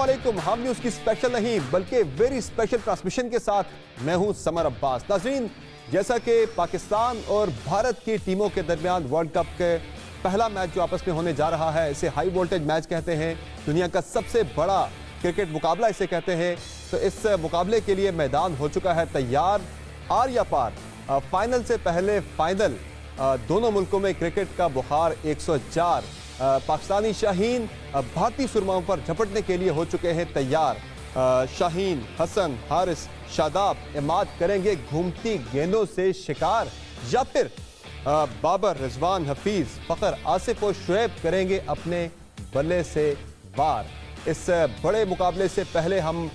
अस्सलामुअलैकुम। हम न्यूज की स्पेशल नहीं बल्कि वेरी स्पेशल ट्रांसमिशन के साथ मैं हूं समर अब्बास। नाज़रीन, जैसा कि पाकिस्तान और भारत की टीमों के दरमियान वर्ल्ड कप के पहला मैच जो आपस में होने जा रहा है, इसे हाई वोल्टेज मैच कहते हैं। दुनिया का सबसे बड़ा क्रिकेट मुकाबला इसे कहते हैं। तो इस मुकाबले के लिए मैदान हो चुका है तैयार, आर या पार। फाइनल से पहले फाइनल, दोनों मुल्कों में क्रिकेट का बुखार 104। पाकिस्तानी शाहीन भारतीय सुरमाओं पर झपटने के लिए हो चुके हैं तैयार। शाहीन, हसन, हारिस, शादाब, इमाद करेंगे घूमती गेंदों से शिकार, या फिर बाबर, रिजवान, हफीज, फखर, आसिफ और शुएब करेंगे अपने बल्ले से वार। इस बड़े मुकाबले से पहले हम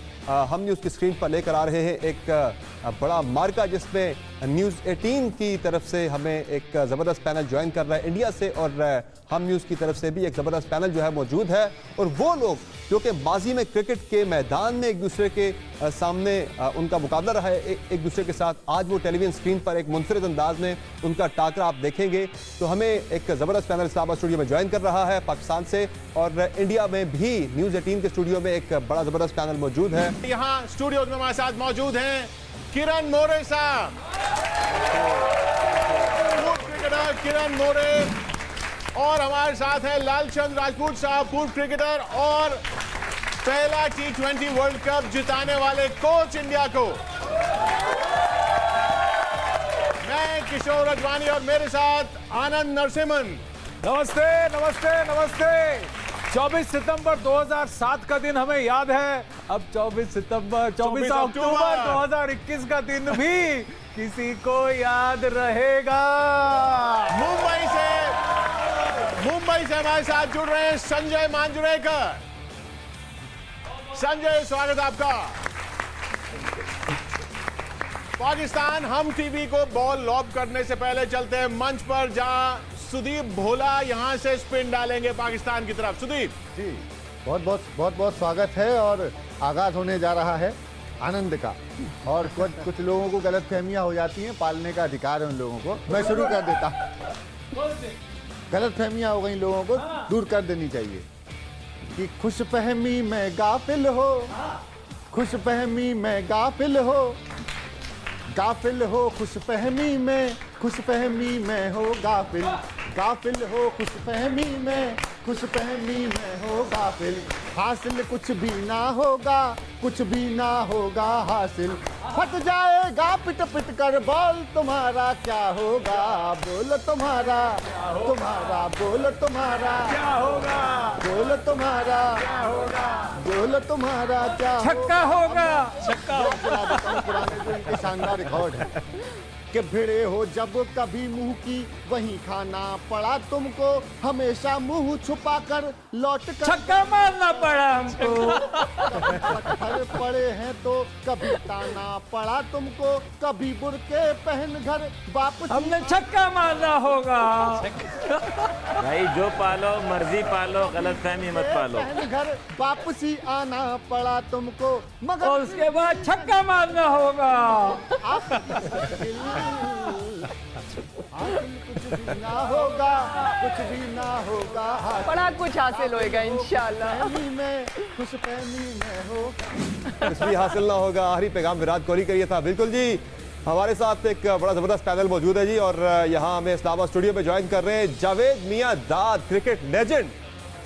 न्यूज़ की स्क्रीन पर लेकर आ रहे हैं एक बड़ा मार्का, जिसमें न्यूज़ 18 की तरफ से हमें एक ज़बरदस्त पैनल ज्वाइन कर रहा है इंडिया से, और हम न्यूज़ की तरफ से भी एक ज़बरदस्त पैनल जो है मौजूद है। और वो लोग जो कि माजी में क्रिकेट के मैदान में एक दूसरे के सामने उनका मुकाबला रहा है एक दूसरे के साथ, आज वो टेलीविजन स्क्रीन पर एक मुनफरिद अंदाज में उनका टाकरा आप देखेंगे। तो हमें एक ज़बरदस्त पैनल इस्लामाबाद स्टूडियो में ज्वाइन कर रहा है पाकिस्तान से, और इंडिया में भी न्यूज़ 18 के स्टूडियो में एक बड़ा ज़बरदस्त पैनल मौजूद है। यहाँ स्टूडियो में हमारे साथ मौजूद हैं किरण मोरे साहब, क्रिकेटर किरण मोरे, और हमारे साथ है लालचंद राजपूत साहब, पूर्व क्रिकेटर और पहला T20 वर्ल्ड कप जिताने वाले कोच इंडिया को। मैं किशोर अडवाणी और मेरे साथ आनंद नरसिम्हन। नमस्ते नमस्ते नमस्ते। 24 सितंबर 2007 का दिन हमें याद है। अब 24 अक्टूबर 2021 का दिन भी किसी को याद रहेगा। मुंबई से हमारे साथ जुड़ रहे हैं संजय मांजरेकर। संजय, स्वागत आपका। पाकिस्तान हम टीवी को बॉल लॉब करने से पहले चलते हैं मंच पर, जहां सुदीप भोला यहां से स्पिन डालेंगे पाकिस्तान की तरफ। सुदीप जी, बहुत बहुत स्वागत है। और आगाज होने जा रहा है आनंद का, और कुछ लोगों को गलतफहमियां हो जाती हैं, पालने का अधिकार है उन लोगों को। मैं शुरू कर देता। गलतफहमियां हो गई, लोगों को दूर कर देनी चाहिए कि खुशफहमी में गाफिल हो, खुशफहमी में गाफिल हो, गाफिल हो खुशफहमी में, खुशफहमी में हो गाफिल, गाफिल हो खुशफहमी में, खुशफहमी में हो गाफिल। हासिल कुछ भी ना होगा, कुछ भी ना होगा हासिल। फट जाएगा पिट पिट कर बॉल, तुम्हारा क्या होगा, बोल तुम्हारा, तुम्हारा बोल तुम्हारा क्या होगा, बोल तुम्हारा क्या होगा, बोल तुम्हारा क्या छक्का होगा, छक्का पुराने जो इनके शानदार रिकॉर्ड है कि भिड़े हो जब कभी मुंह की, वहीं खाना पड़ा तुमको, हमेशा मुंह छुपाकर लौट कर छक्का मारना पड़ा हमको। पत्थर पड़े हैं तो कभी ताना पड़ा तुमको, कभी बुरके पहन घर वापस हमने छक्का मारना होगा। भाई जो पालो मर्जी पालो, गलतफहमी मत पालो। पहन घर वापसी आना पड़ा तुमको, मगर और उसके बाद छक्का मारना होगा। कुछ भी ना होगा, कुछ भी ना होगा, बड़ा कुछ हासिल होएगा इंशाल्लाह। खुशफहमी में हो, कुछ भी हासिल ना होगा। आखिरी पैगाम विराट कोहली का ये था। बिल्कुल जी, हमारे साथ एक बड़ा ज़बरदस्त पैनल मौजूद है जी, और यहाँ हमें इस्लामाबाद स्टूडियो में ज्वाइन कर रहे हैं जावेद मियां दाद, क्रिकेट लेजेंड,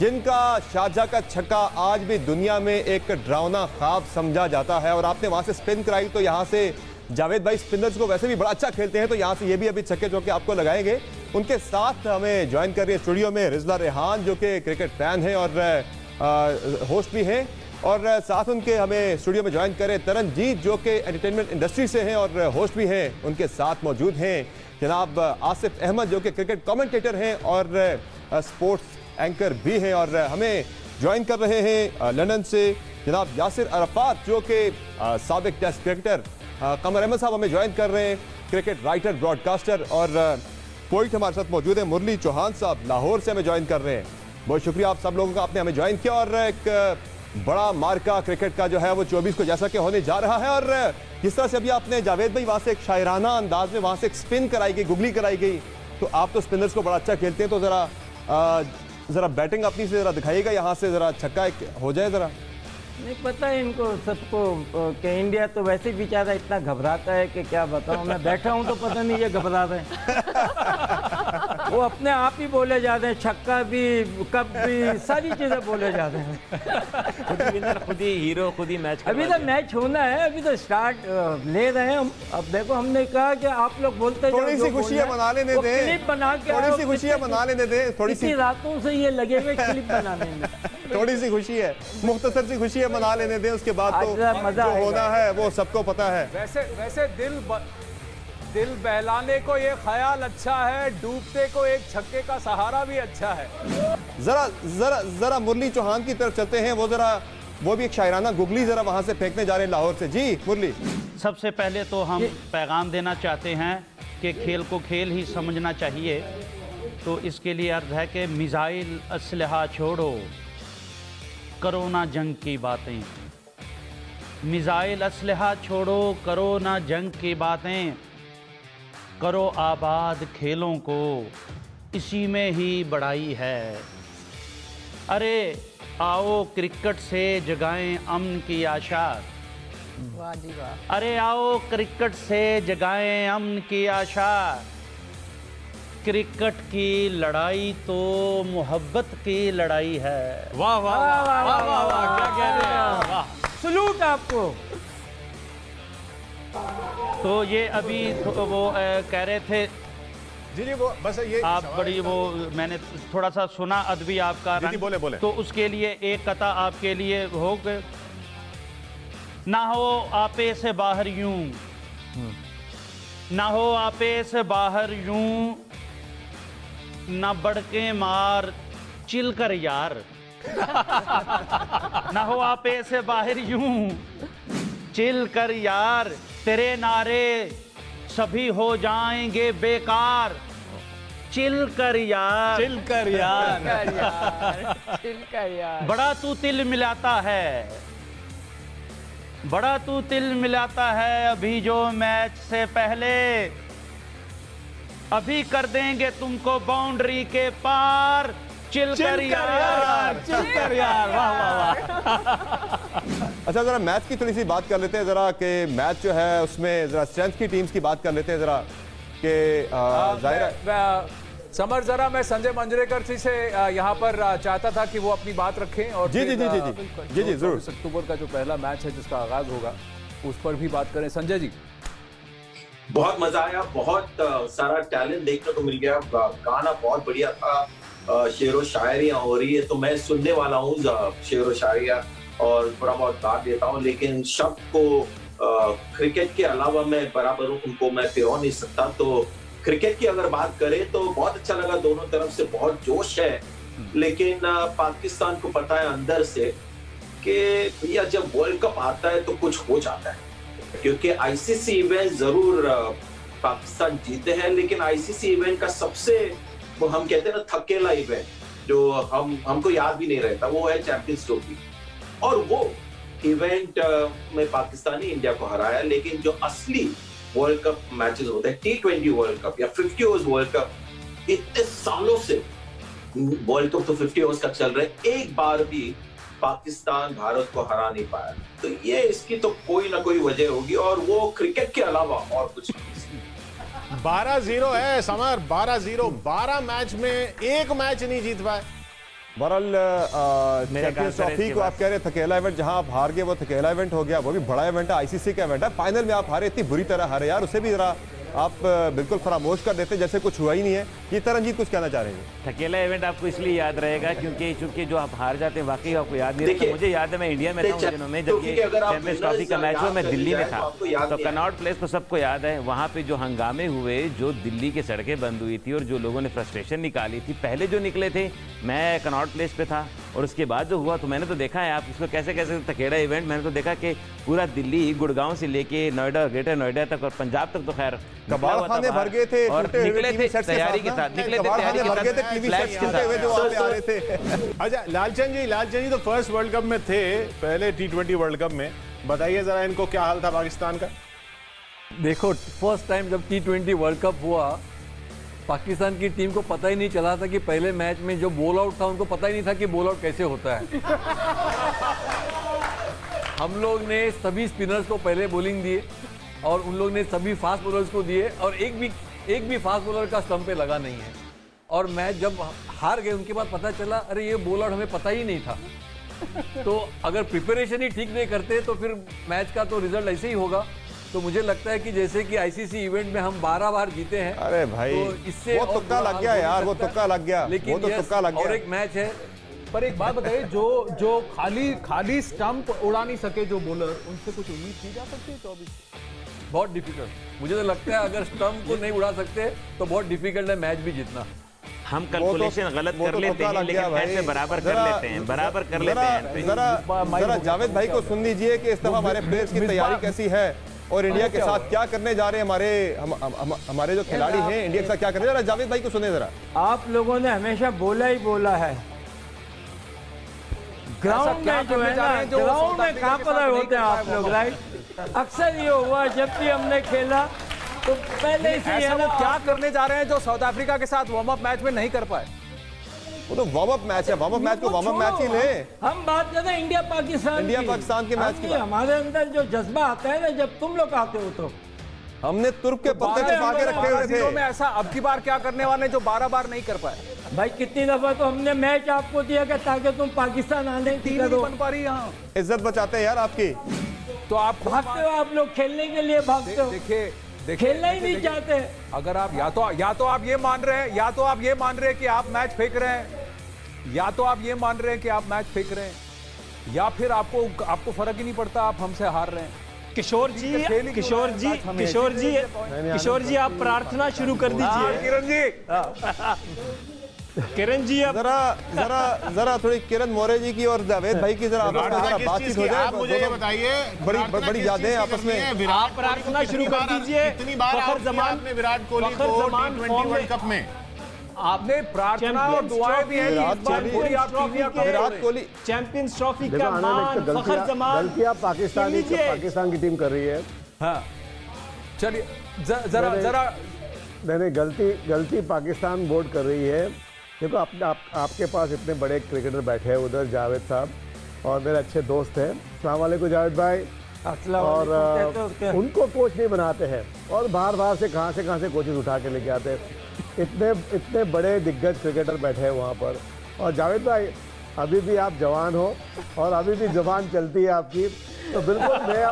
जिनका शारजाह का छक्का आज भी दुनिया में एक डरावना ख्वाब समझा जाता है। और आपने वहाँ से स्पिन कराई, तो यहाँ से जावेद भाई स्पिनर्स को वैसे भी बड़ा अच्छा खेलते हैं, तो यहाँ से ये भी अभी छक्के जो कि आपको लगाएंगे। उनके साथ हमें ज्वाइन कर रही है स्टूडियो में रिजला रेहान, जो कि क्रिकेट फैन है और होस्ट भी हैं, और साथ उनके हमें स्टूडियो में ज्वाइन करें तरनजीत, जो कि एंटरटेनमेंट इंडस्ट्री से हैं और होस्ट भी हैं। उनके साथ मौजूद हैं जनाब आसिफ अहमद, जो कि क्रिकेट कमेंटेटर हैं और स्पोर्ट्स एंकर भी हैं। और हमें ज्वाइन कर रहे हैं लंदन से जनाब यासिर अरफात, जो कि साबिक टेस्ट क्रिकेटर। कमर अहमद साहब हमें ज्वाइन कर रहे हैं, क्रिकेट राइटर, ब्रॉडकास्टर और पोइट हमारे साथ मौजूद है। मुरली चौहान साहब लाहौर से हमें ज्वाइन कर रहे हैं। बहुत शुक्रिया आप सब लोगों का, आपने हमें ज्वाइन किया। और एक बड़ा मार्का क्रिकेट का जो है वो 24 को जैसा कि होने जा रहा है। और जिस तरह से अभी आपने जावेद भाई वहाँ से एक शायराना अंदाज में वहाँ से एक स्पिन कराई गई, गुगली कराई गई, तो आप तो स्पिनर्स को बड़ा अच्छा खेलते हैं, तो ज़रा बैटिंग अपनी से ज़रा दिखाइएगा, यहाँ से ज़रा छक्का हो जाए ज़रा। नहीं पता है इनको सबको कि इंडिया तो वैसे बेचारा इतना घबराता है कि क्या बताऊं। मैं बैठा हूं तो पता नहीं ये घबरा रहे हैं। वो अपने आप ही बोले जाते हैं, छक्का भी, कप भी, सारी चीजें बोले जाते हैं। खुद ही विनर, खुद ही हीरो, खुद ही मैच। अभी तो मैच होना है, अभी तो स्टार्ट ले रहे हैं हम। अब देखो हमने कहा कि आप लोग बोलते थोड़ी सी खुशियां मना लेने दें, क्लिप बना के थोड़ी सी खुशियां मना लेने दें, थोड़ी सी रातों से ये लगे हुए क्लिप बनाने में। थोड़ी सी खुशी है, मुख्तसर सी खुशियां मना लेने दें, उसके बाद तो मजा जो होना है वो सबको पता है। वैसे दिल बहलाने को ये ख्याल अच्छा है, डूबते को एक छक्के का सहारा भी अच्छा है। जरा जरा जरा मुरली चौहान की तरफ चलते हैं, वो भी एक शायराना गुगली जरा वहां से फेंकने जा रहे हैं लाहौर से। जी मुरली। सबसे पहले तो हम पैगाम देना चाहते हैं कि खेल को खेल ही समझना चाहिए। तो इसके लिए अर्ज है कि मिसाइल असलहा छोड़ो, करो ना जंग की बातें। मिसाइल असलहा छोड़ो, करो ना जंग की बातें। करो आबाद खेलों को, इसी में ही बड़ाई है। अरे आओ क्रिकेट से जगाएं अमन की आशा। वाह जी वाह। अरे आओ क्रिकेट से जगाएं अमन की आशा। क्रिकेट की लड़ाई तो मोहब्बत की लड़ाई है। वाह वाह वाह वाह वाह वाह, क्या कह रहे हैं, वाह, सलूट आपको। तो ये अभी तो वो कह रहे थे जी वो बस ये आप बड़ी वो मैंने थोड़ा सा सुना अदबी आपका जी बोले तो उसके लिए एक कथा आपके लिए हो गए। ना हो आपे से बाहर यूं, ना हो आपे से बाहर यूं, ना बढ़के मार चिल कर यार। ना हो आपे से बाहर यूं, चिल कर यार। तेरे नारे सभी हो जाएंगे बेकार। चिल कर यार, चिल कर यार, चिल कर यार। बड़ा तू तिल मिलाता है, बड़ा तू तिल मिलाता है। अभी जो मैच से पहले, अभी कर देंगे तुमको बाउंड्री के पार। चिल कर यार, चिल कर यार, वाह वाह वाह। अच्छा जरा मैच की थोड़ी सी बात कर लेते हैं जरा कि मैच जो है उसमें जरा स्ट्रेंथ की टीम्स की बात कर लेते हैं जरा कि जाहिर समर जरा मैं संजय मंजरेकर जी से यहाँ पर चाहता था कि वो अपनी बात रखें और जी जी जी जी जी जी जरूर। 24 अक्टूबर का जो पहला मैच है जिसका आगाज होगा उस पर भी बात करें। संजय जी। बहुत मजा आया, बहुत सारा टैलेंट देखने को मिल गया। गाना बहुत बढ़िया था, शेरो शायरियां हो रही है तो मैं सुनने वाला हूँ शेरो शायरियां और थोड़ा बहुत गा देता हूँ, लेकिन शब्द को क्रिकेट के अलावा मैं बराबर उनको मैं पिरो नहीं सकता। तो क्रिकेट की अगर बात करें तो बहुत अच्छा लगा, दोनों तरफ से बहुत जोश है, लेकिन पाकिस्तान को पता है अंदर से कि भैया जब वर्ल्ड कप आता है तो कुछ हो जाता है। क्योंकि आईसीसी इवेंट जरूर पाकिस्तान जीते हैं, लेकिन आईसीसी इवेंट का सबसे वो हम कहते हैं ना थकेला इवेंट जो हमको याद भी नहीं रहता, वो है चैंपियंस ट्रॉफी। और वो इवेंट में पाकिस्तान ने इंडिया को हराया, लेकिन जो असली वर्ल्ड कप मैचेस होते हैं, T20 वर्ल्ड कप या 50 ओवर्स वर्ल्ड कप, इतने सालों से वर्ल्ड कप तो 50 ओवर्स का चल रहा है, एक बार भी पाकिस्तान भारत को हरा नहीं पाया। तो ये इसकी तो कोई ना कोई वजह होगी और वो क्रिकेट के अलावा और कुछ नहीं। 12-0 है समर, 12-0, 12 मैच में एक मैच नहीं जीत पाए। बहरहाल चैंपियंस ट्रॉफी को आप कह रहे थकेला इवेंट, जहां आप हार गए वो थकेला इवेंट हो गया, वो भी बड़ा इवेंट है, आईसीसी का इवेंट है। फाइनल में आप हारे, इतनी बुरी तरह हारे यार, उसे भी जरा आप बिल्कुल फरामोश कर देते जैसे कुछ हुआ ही नहीं है। ये तरनजीत कुछ कहना चाह रहे हैं? थकेला इवेंट आपको इसलिए याद रहेगा क्योंकि जो आप हार जाते हैं वाकई आपको याद नहीं रहता। मुझे याद है मैं इंडिया में था उन दिनों में जब ये चैंपियंस ट्रॉफी का मैच हुआ, मैं दिल्ली में था, तो कनॉट प्लेस तो सबको याद है। वहाँ पे जो हंगामे हुए, जो दिल्ली की सड़कें बंद हुई थी और जो लोगों ने फ्रस्ट्रेशन निकाली थी, पहले जो निकले थे, मैं कनॉट प्लेस पे था और उसके बाद जो हुआ तो मैंने तो देखा है आप इसको कैसे कैसे थकेड़ा इवेंट। मैंने तो देखा कि पूरा दिल्ली गुड़गांव से लेके नोएडा, ग्रेटर नोएडा तक और पंजाब तक तो खैर कबाड़खाने भर गए थे और निकले थे तैयारी के साथ, निकले थे तैयारी के साथ, फ्लैग्स के साथ जो आ रहे थे। अच्छा लालचंद जी तो फर्स्ट वर्ल्ड कप में थे, पहले T20 वर्ल्ड कप में, बताइए जरा इनको क्या हाल था पाकिस्तान का? देखो फर्स्ट टाइम जब T20 वर्ल्ड कप हुआ, पाकिस्तान की टीम को पता ही नहीं चला था कि पहले मैच में जो बॉल आउट था उनको पता ही नहीं था कि बॉल आउट कैसे होता है। हम लोग ने सभी स्पिनर्स को पहले बॉलिंग दिए और उन लोग ने सभी फास्ट बॉलर्स को दिए और एक भी फास्ट बॉलर का स्टंप पे लगा नहीं है। और मैच जब हार गए उनके बाद पता चला अरे ये बॉलर हमें पता ही नहीं था। तो अगर प्रिपरेशन ही ठीक नहीं करते तो फिर मैच का तो रिजल्ट ऐसे ही होगा। तो मुझे लगता है कि जैसे कि आईसीसी इवेंट में हम 12 बार जीते हैं। अरे भाई तो इससे वो तुक्का लग गया यार, वो तुक्का लग गया, लेकिन वो तो तुक्का लग गया। और एक मैच है। पर एक बात बताइए, जो खाली स्टंप उड़ा नहीं सके जो बॉलर, उनसे कुछ उम्मीद की जा सकती है 24? बहुत डिफिकल्ट। मुझे तो लगता है अगर स्टंप को नहीं उड़ा सकते तो बहुत डिफिकल्ट है मैच भी जीतना। हम कैलकुलेशन गलत कर लेते हैं लेकिन कैसे बराबर कर लेते हैं, बराबर कर लेते हैं। जरा जावेद भाई को सुन लीजिए कि इस दफा हमारे प्लेयर्स की तैयारी कैसी है और इंडिया के साथ क्या करने जा रहे हैं। हमारे जो खिलाड़ी हैं इंडिया के साथ क्या करने जा रहे हैं। जावेद भाई को सुने जरा। आप लोगों ने हमेशा बोला ही बोला है, ग्राउंड में जो है ना, ग्राउंड में कहाँ पर होते हैं आप लोग, राइट। अक्सर ये हुआ जब भी हमने खेला तो पहले से ऐसा वो क्या करने जा रहे हैं जो साउथ अफ्रीका के साथ वार्म अप मैच में नहीं कर पाए। वो तो वार्म अप मैच है, वार्म अप मैच को वार्म अप मैच ही ले। हम बात करते हैं इंडिया पाकिस्तान के मैच की। हमारे अंदर जो जज्बा आता है ना जब तुम लोग आते हो तो हमने तुर्क के पत्ते छुपा के रखे हुए थे। में ऐसा अब की बार क्या करने वाले जो 12 बार नहीं कर पाए। भाई कितनी दफा तो हमने मैच आपको दिया कि ताकि तुम पाकिस्तान आने की नहीं बन पा रही। यहाँ इज्जत बचाते हैं यार आपकी। तो आप भागते हो, आप लोग खेलने के लिए भागते हो। देखिए खेलना ही नहीं चाहते। अगर आप या तो आप ये मान रहे हैं, या तो आप ये मान रहे हैं कि आप मैच फेंक रहे हैं, या तो आप ये मान रहे हैं कि आप मैच फेंक रहे हैं, या फिर आपको फर्क ही नहीं पड़ता, आप हमसे हार रहे हैं। किशोर जी आप प्रार्थना शुरू कर दीजिए। किरण जी अब जरा थोड़ी किरण मोरे जी की और जावेद भाई की जरा बातचीत हो जाए। आप मुझे ये बताइए, बड़ी यादें आपस में। आप प्रार्थना शुरू कर दीजिए। कितनी बार आपने विराट कोहली को T20 वर्ल्ड कप में आपने प्रार्थना और दुआएं भी हैं। विराट कोहली चैंपियंस ट्रॉफी का मान, फखर जमान गलतियां पाकिस्तान की टीम कर रही है। हाँ चलिए जरा नहीं, गलती पाकिस्तान बोर्ड कर रही है। देखो आपके पास इतने बड़े क्रिकेटर बैठे हैं उधर, जावेद साहब और मेरे अच्छे दोस्त हैं। अस्सलाम वालेकुम जावेद भाई। और उनको कोच नहीं बनाते हैं और बाहर से कहाँ से कोचेस उठा के लेके आते हैं। इतने बड़े दिग्गज क्रिकेटर बैठे हैं वहाँ पर। और जावेद भाई अभी भी आप जवान हो और अभी भी जवान चलती है आपकी। तो बिल्कुल मैं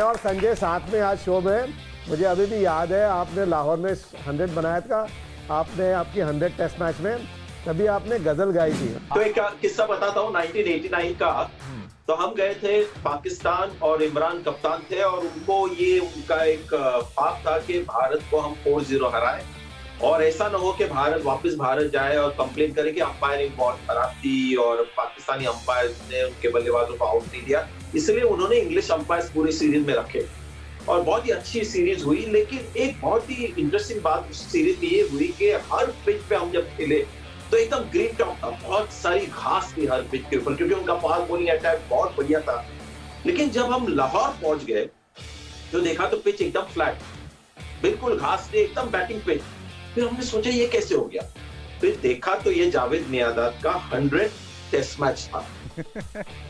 और संजय साथ में आज शो में, मुझे अभी भी याद है आपने लाहौर में 100 बनाया था। आपने आपकी 100 टेस्ट मैच में तभी आपने गजल गाई थी। तो एक किस्सा बताता हूँ 1989 का। तो हम गए थे पाकिस्तान और इमरान कप्तान थे और उनका एक ख्वाब था कि भारत को हम 4-0 हराएं और ऐसा ना हो कि भारत जाए और कंप्लेन करे कि अंपायरिंग बहुत खराब थी और पाकिस्तानी अंपायर ने उनके बल्लेबाजों को आउट नहीं दिया। इसलिए उन्होंने इंग्लिश अंपायर पूरी सीरीज में रखे और बहुत ही अच्छी सीरीज हुई। लेकिन एक बहुत ही इंटरेस्टिंग बात उस सीरीज में ये हुई कि हर पिच पे हम जब खेले तो एकदम ग्रीन टॉप था, बहुत सारी घास थी हर पिच के ऊपर क्योंकि उनका फास्ट बॉलिंग अटैक बहुत बढ़िया था। लेकिन जब हम लाहौर पहुंच गए तो देखा तो पिच एकदम फ्लैट, बिल्कुल घास थी, एकदम बैटिंग पिच। फिर हमने सोचा ये कैसे हो गया। फिर देखा तो ये जावेद मियांदाद का 100 टेस्ट मैच था।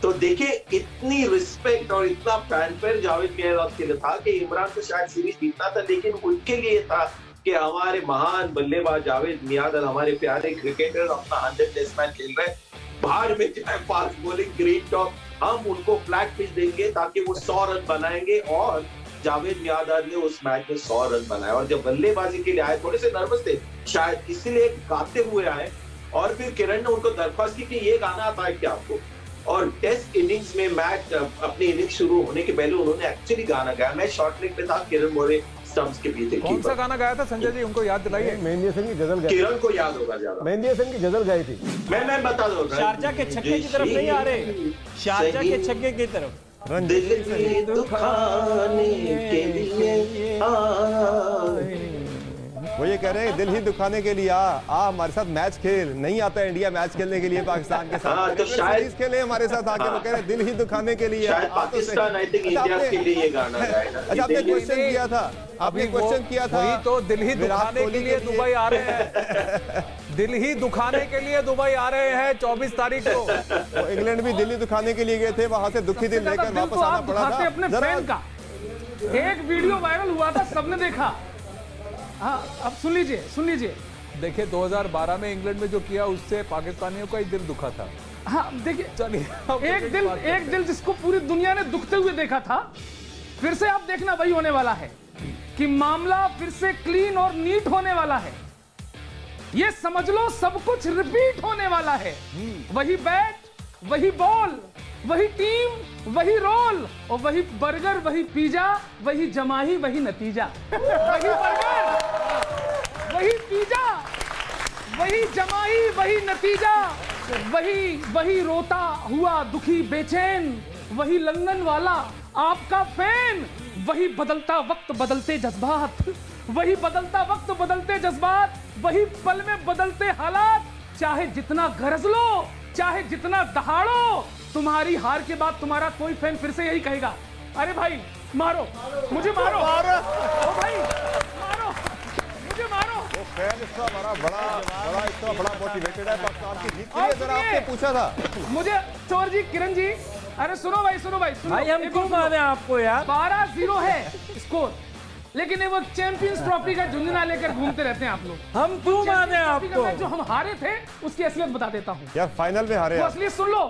तो देखिए इतनी रिस्पेक्ट और इतना फैनफेयर जावेद मियांदाद के लिए था कि इमरान को शायद सीरीज जीतना था, लेकिन उनके लिए था कि हमारे महान बल्लेबाज जावेद मियांदाद, हमारे प्यारे क्रिकेटर अपना 100 टेस्ट मैच खेल रहे हैं। बाहर में चाहे फास्ट बॉलिंग ग्रीन टॉप, हम उनको फ्लैट पिच देंगे ताकि वो 100 रन बनाएंगे और जावेद मियांदाद ने उस मैच में 100 रन बनाए। और जब बल्लेबाजी के लिए आए थोड़े से नर्वस थे शायद, इसीलिए गाते हुए आए। और फिर किरण ने उनको दरख्वास्त की कि ये गाना आता है क्या आपको। और टेस्ट इनिंग्स में मैच अपनी इनिंग्स शुरू होने के पहले उन्होंने एक्चुअली गाना गाया। मैं शॉर्ट लेग पे था, किरण मोरे स्टंप्स के पीछे। कौन सा गाना गाया था संजय जी, उनको याद दिलाइए। मेहंदी हसन की गजल गाई। किरण को याद होगा ज्यादा। मेहंदी हसन की गजल गाई थी। मैं बता दूं, शारजा के छक्के की तरफ नहीं आ रहे, शारजा के छक्के की तरफ। दिल दुखाने के लिए वो ये कह रहे हैं दिल ही दुखाने के लिए आ हमारे साथ मैच खेल। नहीं आता है इंडिया मैच खेलने के लिए पाकिस्तान के साथ, तो शायद खेले हमारे साथ आके। वो कह रहे हैं दिल ही दुखाने के लिए। शायद पाकिस्तान आई थिंक इंडिया के लिए ये गाना गाएगा। अच्छा आपने क्वेश्चन किया था, आपने क्वेश्चन किया था वही तो दिल ही दुखाने के लिए दुबई आ रहे हैं। दिल ही दुखाने के लिए दुबई आ रहे हैं 24 तारीख को। तो इंग्लैंड भी दिल्ली दुखाने के लिए गए थे, वहां से दुखी दिल लेकर वापस आना पड़ा था। अपने फैन का एक वीडियो वायरल हुआ था, सबने देखा। हाँ, अब सुन लीजिए। देखिए 2012 में इंग्लैंड में जो किया उससे पाकिस्तानियों का ही दिल दुखा था। हाँ देखिए, चलिए एक दिल जिसको पूरी दुनिया ने दुखते हुए देखा था, फिर से आप देखना वही होने वाला है कि मामला फिर से क्लीन और नीट होने वाला है। ये समझ लो सब कुछ रिपीट होने वाला है। वही बैट, वही बॉल, वही टीम, वही रोल, और वही बर्गर, वही पिज्जा, वही जमाही, वही नतीजा। वही बर्गर, वही पिज्जा, वही जमाही, वही नतीजा, वही रोता हुआ दुखी बेचैन, वही लंदन वाला आपका फैन, वही बदलता वक्त बदलते जज्बात, वही बदलता वक्त बदलते जज्बात, वही पल में बदलते हालात। चाहे जितना गरज लो, चाहे जितना दहाड़ो, तुम्हारी हार के बाद तुम्हारा कोई फैन फिर से यही कहेगा, अरे भाई मारो, मुझे मारो, ओ भाई मारो, मुझे मारो। वो फैन इतना बड़ा मोटिवेटेड है पाकिस्तान की जीत के लिए। जरा आपने पूछा था मुझे चोर जी, किरण जी, अरे सुनो भाई सुनो। भाई हम क्यों मारे आपको यार? 12-0 है स्कोर, लेकिन ये वो चैंपियंस ट्रॉफी का झुंझुना लेकर घूमते रहते हैं आप लोग। हम क्यों मारे आपको? जो हम हारे थे उसकी असलियत बता देता हूँ यार, फाइनल में हारे। असलियत सुन लो।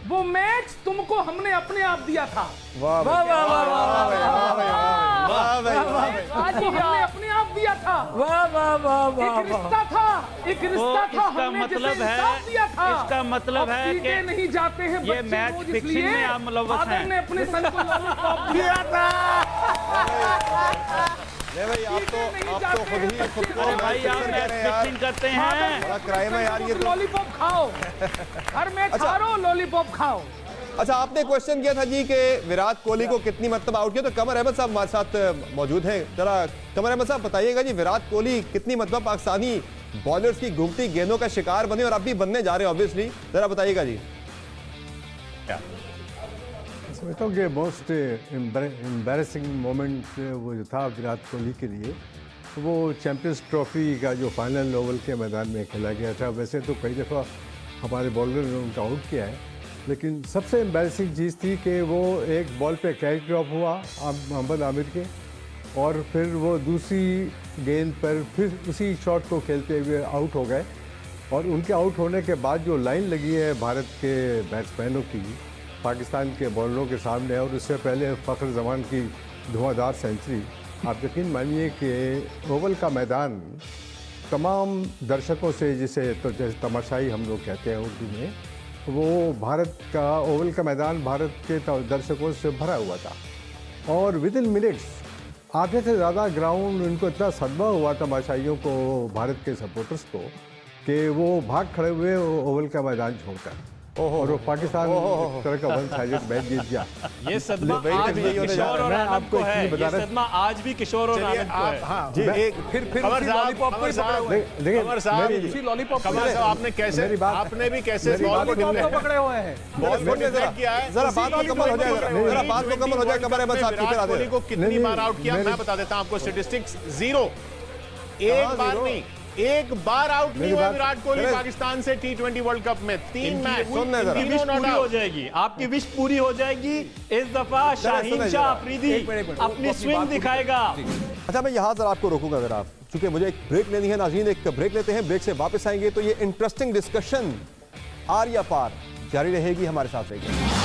वो मैच तुमको हमने अपने आप दिया था। वाह वाह वाह वाह वाह हमने अपने आप दिया था। वाह वाह वाह वाह। एक रिश्ता था, हमने मतलब है, दिया था। इसका मतलब है कि नहीं जाते हैं ये मैच फिक्सिंग में आप मुलव्वस हैं। ने अपने सन को लॉलीपॉप दिया था। भाई आप तो खुद को भाई आप मैच फिक्सिंग करते हैं। बड़ा क्राइम है यार ये तो। लॉलीपॉप खाओ, हर मैच हारो, लॉलीपॉप खाओ। अच्छा, आपने क्वेश्चन किया था जी कि विराट कोहली को कितनी मरतबा आउट किया, तो कमर अहमद साहब हमारे साथ मौजूद हैं। जरा कमर अहमद साहब बताइएगा जी, विराट कोहली कितनी मरतबा पाकिस्तानी बॉलर्स की घूमती गेंदों का शिकार बने और अब भी बनने जा रहे हैं ऑब्वियसली, जरा बताइएगा जी। समझता हूँ कि मोस्ट एम्बैरेसिंग मोमेंट वो जो था विराट कोहली के लिए, वो चैंपियंस ट्रॉफी का जो फाइनल ओवल के मैदान में खेला गया था। वैसे तो कई दफ़ा हमारे बॉलर ने उनका आउट किया है, लेकिन सबसे एम्बैरेसिंग चीज़ थी कि वो एक बॉल पे कैच ड्रॉप हुआ मोहम्मद आमिर के, और फिर वो दूसरी गेंद पर फिर उसी शॉट को खेलते हुए आउट हो गए। और उनके आउट होने के बाद जो लाइन लगी है भारत के बैट्समैनों की पाकिस्तान के बॉलरों के सामने, और उससे पहले फ़ख्र जमान की धुआंधार सेंचुरी, आप यकीन मानिए कि ओवल का मैदान तमाम दर्शकों से, जिसे तो जैसे तमाशाई हम लोग कहते हैं उर्दू में, वो भारत का ओवल का मैदान भारत के दर्शकों से भरा हुआ था। और विद इन मिनट्स आधे से ज़्यादा ग्राउंड, उनको इतना सदमा हुआ तमाशाइयों को, भारत के सपोर्टर्स को, कि वो भाग खड़े हुए ओवल का मैदान छोड़कर, और वो पाकिस्तान तरह का वन साइडेड मैच जीत गया। ये सदमा आज भी किशोर और आनंद को है। ये सदमा आज भी किशोर और आनंद को है। हाँ, जी, एक फिर लॉलीपॉप कमर साहब आपने कैसे, आपने भी कैसे बॉल को पकड़े हुए हैं, बॉल को डिफेक्ट किया है। जरा बात मुकम्मल हो जाए, जरा बात मुकम्मल हो जाए। कमर अहमद साहब की तरह कोहली को कितनी बार आउट किया मैं बता देता हूं आपको स्टैटिस्टिक्स। 0, एक बार नहीं, एक बार आउट नहीं हुआ विराट कोहली पाकिस्तान से T20 वर्ल्ड कप में। 3 मैच, विश पूरी हो जाएगी, आपकी विश पूरी हो जाएगी। इस दफा शाहीन शाह अफरीदी अपनी स्विंग दिखाएगा। अच्छा, मैं यहाँ जरा आपको रोकूंगा अगर आप, चूंकि मुझे एक ब्रेक लेनी है। नाज़रीन, एक ब्रेक लेते हैं, ब्रेक से वापस आएंगे तो ये इंटरेस्टिंग डिस्कशन आर या पार जारी रहेगी। हमारे साथ रहेगी।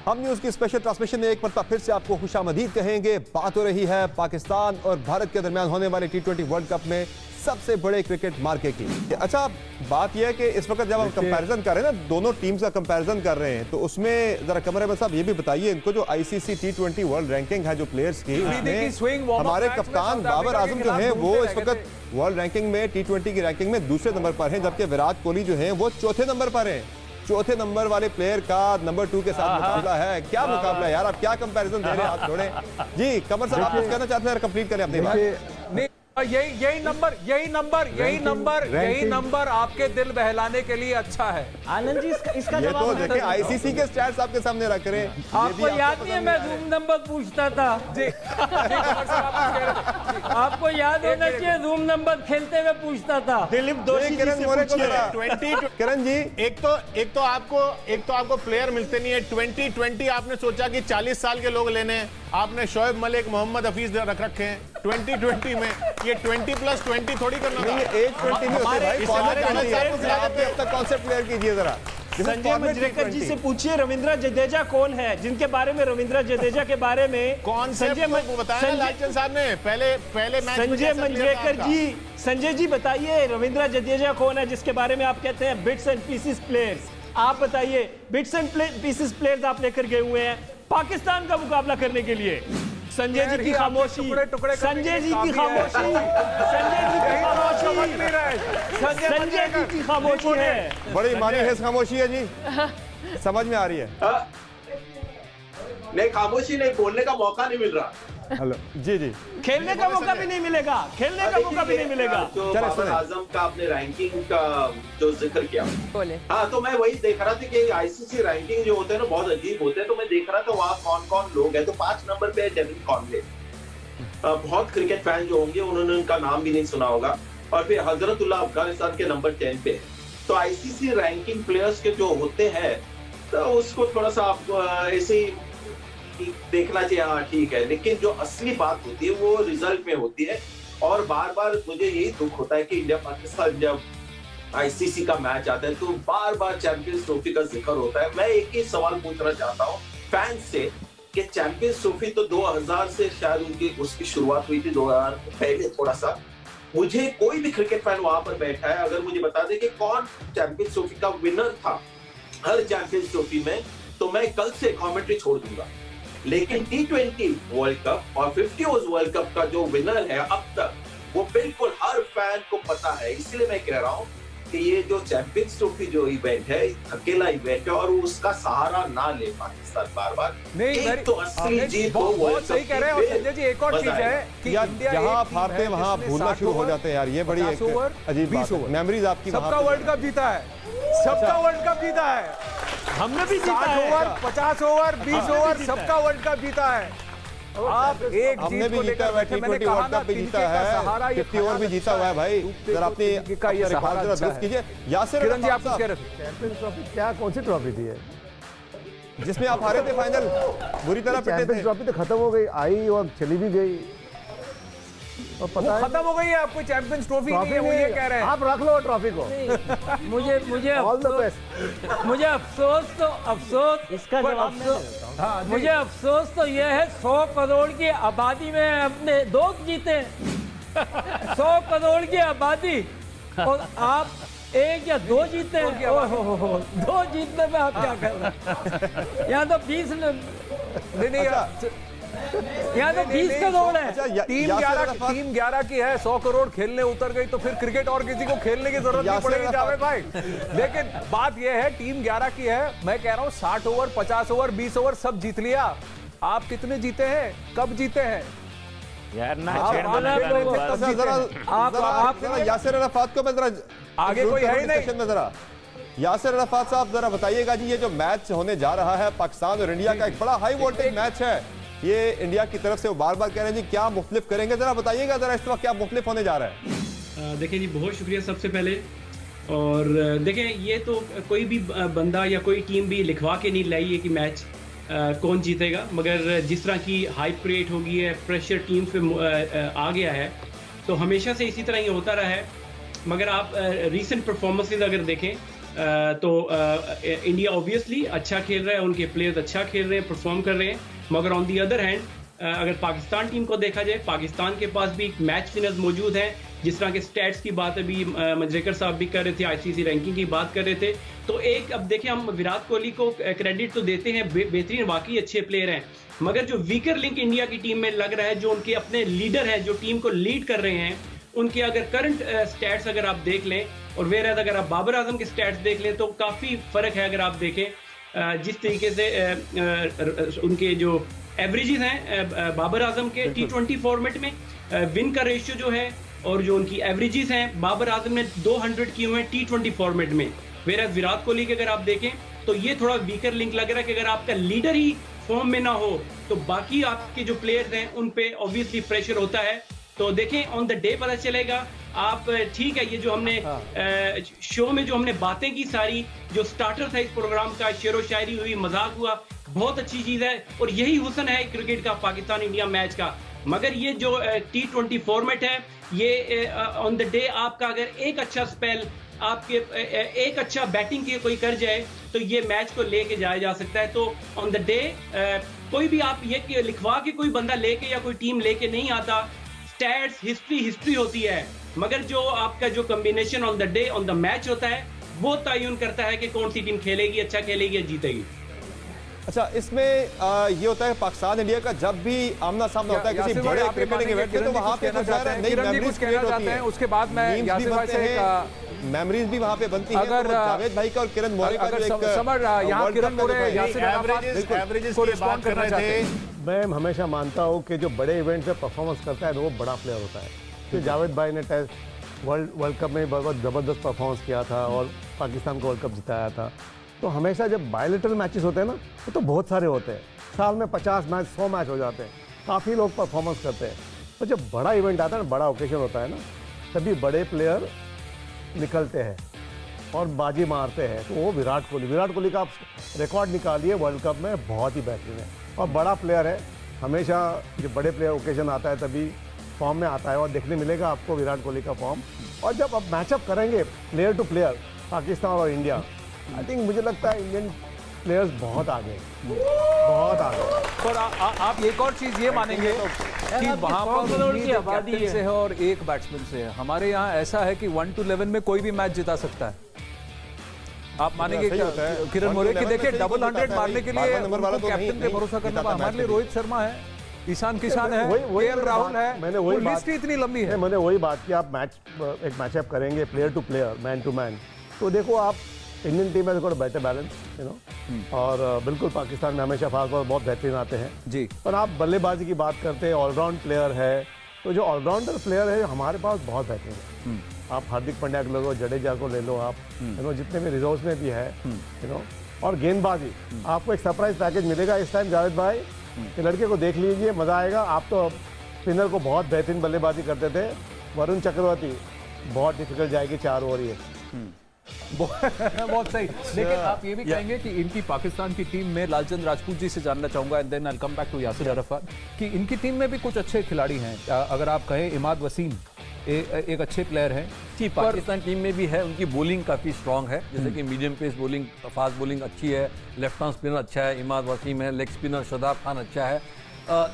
हम न्यूज की स्पेशल ट्रांसमिशन में एक मरतबा फिर से आपको खुशामदीद कहेंगे। बात हो रही है पाकिस्तान और भारत के दरमियान होने वाले T20 वर्ल्ड कप में सबसे बड़े क्रिकेट मार्के की। अच्छा, बात यह है कि इस वक्त जब हम कंपैरिजन कर रहे हैं ना, दोनों टीम्स का कंपैरिजन कर रहे हैं, तो उसमें जरा कमर अहमद साहब ये भी बताइए इनको, जो ICC T20 वर्ल्ड रैंकिंग है जो प्लेयर्स की, हमारे कप्तान बाबर आजम जो है वो इस वक्त वर्ल्ड रैंकिंग में T20 की रैंकिंग में दूसरे नंबर पर है, जबकि विराट कोहली जो है वो चौथे नंबर पर है। चौथे नंबर वाले प्लेयर का नंबर 2 के साथ मुकाबला है। क्या मुकाबला है यार, आप क्या कंपैरिजन दे रहे हैं, आप छोड़ें जी। कमर साहब आप कुछ कहना चाहते हैं, कंप्लीट करें अपनी बात। यही नंबर आपके दिल बहलाने के लिए अच्छा है। आनंद जी इसका ये जवाब तो देखिए आईसीसी के स्टैट्स आपके सामने रख रहे हैं। आपको याद नहीं है मैं रूम नंबर पूछता था जी आपको याद होना चाहिए रूम नंबर खेलते हुए पूछता था। दिलीप दोषी जी से पूछिए 20 किरण जी एक तो आपको प्लेयर मिलते नहीं है। 2020 आपने सोचा कि 40 साल के लोग लेने हैं, आपने शोएब मलिक, मोहम्मद हफीज रख रखे हैं 2020 में। ये 20+20 थोड़ी करना था। एज 20 नहीं होते भाई, आपने अब तक कौन से प्लेयर कीजिए जरा। संजय मंजरेकर जी से पूछिए रविंद्र जडेजा कौन है, जिनके बारे में रविंद्र जडेजा के बारे में कौन संजय बताया लालचंद साहब ने पहले मैच में। संजय मंजरेकर जी, संजय जी बताइए रविंद्र जडेजा कौन है जिसके बारे में आप कहते हैं बिट्स एंड पीसेस प्लेयर्स। आप बताइए बिट्स एंड पीसेस प्लेयर्स आप लेकर गए हुए हैं पाकिस्तान का मुकाबला करने के लिए। संजय जी की खामोशी, संजय जी की खामोशी, संजय जी की खामोशी, संजय जी की खामोशी है। बड़ी मानी है खामोशी है जी, समझ में आ रही है। नहीं खामोशी नहीं, बोलने का मौका नहीं मिल रहा। हेलो जी जी, खेलने का मौका भी नहीं मिलेगा, खेलने का मौका भी नहीं मिलेगा। जो बाबर आजम का आपने रैंकिंग का जो जिक्र किया, हाँ तो मैं वही देख रहा था कि आईसीसी रैंकिंग जो होते हैं ना बहुत अजीब होते हैं। तो मैं देख रहा था वहाँ कौन कौन लोग हैं। तो 5 नंबर पे डेविड कॉनवे, बहुत क्रिकेट फैन जो होंगे उन्होंने उनका नाम भी नहीं सुना होगा। और फिर हजरतुल्लाह अफगानिस्तान के नंबर 10 पे। तो आईसीसी रैंकिंग प्लेयर्स के जो होते हैं तो उसको थोड़ा सा आपको ऐसे देखना चाहिए, हाँ ठीक है। लेकिन जो असली बात होती है वो रिजल्ट में होती है। और बार बार मुझे यही दुख होता है कि इंडिया पाकिस्तान जब आईसीसी का मैच आता है तो बार बार चैंपियंस ट्रॉफी का जिक्र होता है। मैं एक ही सवाल पूछना चाहता हूँ फैंस से कि चैंपियंस ट्रॉफी तो 2000 से शायद उसकी शुरुआत हुई थी, 2000 पहले थोड़ा सा। मुझे कोई भी क्रिकेट फैन वहां पर बैठा है अगर मुझे बता दे कि कौन चैंपियंस ट्रॉफी का विनर था हर चैंपियंस ट्रॉफी में, तो मैं कल से कमेंट्री छोड़ दूंगा। लेकिन T20 वर्ल्ड कप और 50 ओवर्स वर्ल्ड कप का जो विनर है अब तक वो बिल्कुल हर फैन को पता है। इसलिए मैं कह रहा हूँ कि ये जो चैंपियंस ट्रॉफी जो इवेंट है अकेला इवेंट है और उसका सहारा ना ले पाकिस्तान बार बार। नहीं तो असली जीत बहुत सही कह रहे हैं। और संजय जी एक और चीज है कि जहां आप हारते हैं वहां भूलना शुरू हो जाते हैं यार। ये बड़ी अजीब बात है। मेमोरीज आपकी सबका वर्ल्ड कप जीता है, सबका वर्ल्ड कप जीता है। हमने भी जीता है। 60 ओवर, 50 ओवर, 20 ओवर सबका वर्ल्ड कप जीता है। आप एक हमने भी जीता है, T20 वर्ल्ड कप भी जीता है, 50 ओवर भी जीता हुआ है भाई। जरा अपनी रिकॉर्ड दुरुस्त कीजिए। यासिर किरण जी आप कुछ कह रहे थे। चैंपियंस ट्रॉफी क्या, कौन सी ट्रॉफी थी ये जिसमें आप हारे थे फाइनल, बुरी तरह पिटे थे। चैंपियंस ट्रॉफी तो खत्म हो गई, आई और चली भी गई। और पता है खत्म हो गई है, आपको चैंपियंस ट्रॉफी नहीं है, वो ये कह रहे हैं। आप रख लो ट्रॉफी को। मुझे अफसोस इसका जवाब मुझे अफसोस तो ये है 100 करोड़ की आबादी में अपने दोस्त जीते 100 करोड़ की आबादी और आप 1 या 2 जीते हैं। 2 जीतने में आप क्या कर रहे हैं? यहाँ तो 20 यहाँ तो 20 करोड़ है। टीम 11 की है, 100 करोड़ खेलने उतर गई तो फिर क्रिकेट और किसी को खेलने की जरूरत नहीं पड़ेगी जावेद भाई। लेकिन बात यह है टीम 11 की है। मैं कह रहा हूँ 60 ओवर, 50 ओवर, 20 ओवर सब जीत लिया। आप कितने जीते हैं, कब जीते हैं यार? ना यासिर अराफात को मैं जरा आगे कोई है ही नहीं में जरा यासिर अराफात साहब जरा बताइएगा जी, ये जो मैच होने जा रहा है पाकिस्तान और इंडिया का एक बड़ा हाई वोल्टेज मैच है, ये इंडिया की तरफ से वो बार बार कह रहे हैं जी क्या मुख्तलिफ करेंगे, जरा बताइएगा जरा इस वक्त क्या मुख्तलिफ होने जा रहा है। देखिए जी बहुत शुक्रिया सबसे पहले। और देखें ये तो कोई भी बंदा या कोई टीम भी लिखवा के नहीं लाई है कि मैच कौन जीतेगा, मगर जिस तरह की हाइप क्रिएट हो गई है, प्रेशर टीम पे आ गया है, तो हमेशा से इसी तरह ये होता रहा है। मगर आप रीसेंट परफॉर्मेंसेस अगर देखें तो इंडिया ऑब्वियसली अच्छा खेल रहा है, उनके प्लेयर्स अच्छा खेल रहे हैं, परफॉर्म कर रहे हैं। मगर ऑन दी अदर हैंड अगर पाकिस्तान टीम को देखा जाए, पाकिस्तान के पास भी मैच विनर्स मौजूद हैं। जिस तरह के स्टैट्स की बात अभी मंजरेकर साहब भी कर रहे थे, आईसीसी रैंकिंग की बात कर रहे थे, तो एक अब देखें हम विराट कोहली को क्रेडिट तो देते हैं, बेहतरीन वाकई अच्छे प्लेयर हैं, मगर जो वीकर लिंक इंडिया की टीम में लग रहा है, जो उनके अपने लीडर हैं, जो टीम को लीड कर रहे हैं, उनके अगर करंट स्टैट्स अगर आप देख लें और वेराज अगर आप बाबर आजम के स्टैट्स देख लें तो काफ़ी फ़र्क है। अगर आप देखें जिस तरीके से उनके जो एवरेजेस हैं बाबर आजम के T20 फॉर्मेट में, विन का रेशियो जो है और जो उनकी एवरेजेस हैं, बाबर आजम ने 200 किए हुए हैं T20 फॉर्मेट में, वेयर विराट कोहली के अगर आप देखें तो ये थोड़ा वीकर लिंक लग रहा है कि अगर आपका लीडर ही फॉर्म में ना हो तो बाकी आपके जो प्लेयर्स हैं उन पे ऑब्वियसली प्रेशर होता है। तो देखें ऑन द डे पता चलेगा। आप ठीक है, ये जो हमने शो में जो हमने बातें की सारी, जो स्टार्टर था इस प्रोग्राम का, शेरो शायरी हुई, मजाक हुआ, बहुत अच्छी चीज है और यही हुस्न है क्रिकेट का, पाकिस्तान इंडिया मैच का। मगर ये जो T20 फॉर्मेट है, ये ऑन द डे आपका अगर एक अच्छा स्पेल आपके एक अच्छा बैटिंग के कोई कर जाए तो ये मैच को लेके जाया जा सकता है। तो ऑन द डे कोई भी आप ये लिखवा के कोई बंदा लेके या कोई टीम लेके नहीं आता। स्टैट्स हिस्ट्री होती है, मगर जो आपका जो combination on the day on the match होता है वो तयन करता है कि कौन सी टीम खेलेगी, अच्छा खेलेगी या जीतेगी। अच्छा, इसमें ये होता है पाकिस्तान इंडिया का जब भी आमना सामना होता है किसी बड़े क्रिकेटिंग इवेंट में, तो वहां पे कुछ नई मेमोरीज क्रिएट होती हैं। उसके बाद मैं यासिर भाई से मेमोरीज भी वहां पे बनती हैं। अगर जावेद भाई का और किरण मोरे का जो एक समझ यहां किरण मोरे यासिर एवरेजेस की बात कर रहे थे। मैं हमेशा मानता हूं कि जो बड़े इवेंट में परफॉर्मेंस करता है वो बड़ा प्लेयर होता है। तो जावेद भाई ने टेस्ट वर्ल्ड कप में बहुत ज़बरदस्त परफॉर्मेंस किया था और पाकिस्तान को वर्ल्ड कप जिताया था। तो हमेशा जब बायलैटरल मैचेस होते हैं ना, तो बहुत सारे होते हैं, साल में 50 मैच 100 मैच हो जाते हैं, काफ़ी लोग परफॉर्मेंस करते हैं। तो जब बड़ा इवेंट आता है ना, बड़ा ओकेजन होता है ना, तभी बड़े प्लेयर निकलते हैं और बाजी मारते हैं। तो वो विराट कोहली का आप रिकॉर्ड निकालिए वर्ल्ड कप में, बहुत ही बेहतरीन है और बड़ा प्लेयर है। हमेशा जब बड़े प्लेयर ओकेजन आता है तभी फॉर्म में आता है और देखने मिलेगा आपको विराट कोहली का फॉर्म। और जब अब मैचअप करेंगे प्लेयर टू प्लेयर पाकिस्तान और इंडिया, आई थिंक मुझे लगता है इंडियन प्लेयर्स बहुत आगे, बहुत आगे। पर आप एक और चीज ये मानेंगे कि वहां पर कैप्टन से है और एक बैट्समैन से है। हमारे यहाँ ऐसा है कि 1 to 11 में कोई भी मैच जिता सकता है। आप मानेंगे किरण मोरे की देखिए डबल 100 मारने के लिए कैप्टन पे भरोसा करना। हमारे लिए रोहित शर्मा है, ईशान किशन है, केएल राहुल है। मैंने वही लिस्ट इतनी लंबी है। मैंने वही बात की, आप एक मैचअप करेंगे player to player, man to man, तो देखो आप इंडियन टीम है थोड़ा बेटर बैलेंस, यू नो। और बिल्कुल पाकिस्तान में हमेशा फास्ट बॉलर बहुत बेहतरीन आते हैं जी। पर आप बल्लेबाजी की बात करते हैं, ऑलराउंड प्लेयर है, तो जो ऑलराउंडर प्लेयर है हमारे पास बहुत बेहतरीन है। आप हार्दिक पांड्या को ले लो, जडेजा को ले लो, आप यू नो जितने भी रिजर्व्स में भी है, यू नो। और गेंदबाजी आपको एक सरप्राइज पैकेज मिलेगा इस टाइम जावेद भाई, कि लड़के को देख लीजिए, मजा आएगा। आप तो स्पिनर को बहुत बेहतरीन बल्लेबाजी करते थे, वरुण चक्रवर्ती बहुत डिफिकल्ट जाएगी 4 ओवर ये। बहुत सही। लेकिन आप ये भी कहेंगे कि इनकी पाकिस्तान की टीम में, लालचंद राजपूत जी से जानना चाहूंगा and then I will come back to Yasir Arafat, कि इनकी टीम में भी कुछ अच्छे खिलाड़ी हैं। अगर आप कहें इमाद वसीम एक अच्छे प्लेयर हैं जी, पाकिस्तान टीम में भी है। उनकी बॉलिंग काफ़ी स्ट्रांग है, जैसे कि medium pace bowling, fast bowling अच्छी है, लेफ्ट आर्म स्पिनर अच्छा है, इमाद वसीम है, लेग स्पिनर शदाब खान अच्छा है।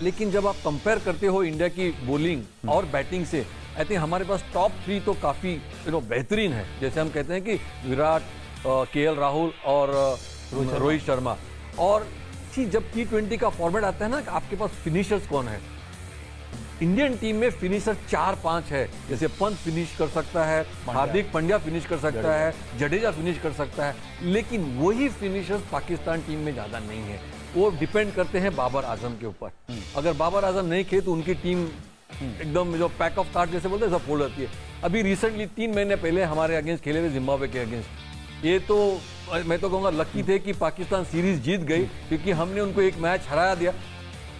लेकिन जब आप कंपेयर करते हो इंडिया की बॉलिंग और बैटिंग से, आई थिंक हमारे पास टॉप 3 तो काफ़ी बेहतरीन है। जैसे हम कहते हैं कि विराट, केएल राहुल और रोहित शर्मा। और जब T20 का फॉर्मेट आता है ना, आपके पास फिनिशर्स कौन है? इंडियन टीम में फिनिशर 4-5 है। जैसे पंत फिनिश कर सकता है, हार्दिक पांड्या फिनिश कर सकता है, जडेजा फिनिश कर सकता है, लेकिन वही फिनिशर्स पाकिस्तान टीम में ज़्यादा नहीं है। वो डिपेंड करते हैं बाबर आजम के ऊपर। अगर बाबर आजम नहीं खेले तो उनकी टीम एकदम जो पैक ऑफ कार्ड जैसे बोलते हैं सब फोड़ जाती है। अभी रिसेंटली 3 महीने पहले हमारे अगेंस्ट खेले थे जिम्बाब्वे के अगेंस्ट। ये तो मैं तो कहूँगा लकी थे कि पाकिस्तान सीरीज जीत गई, क्योंकि हमने उनको एक मैच हराया दिया।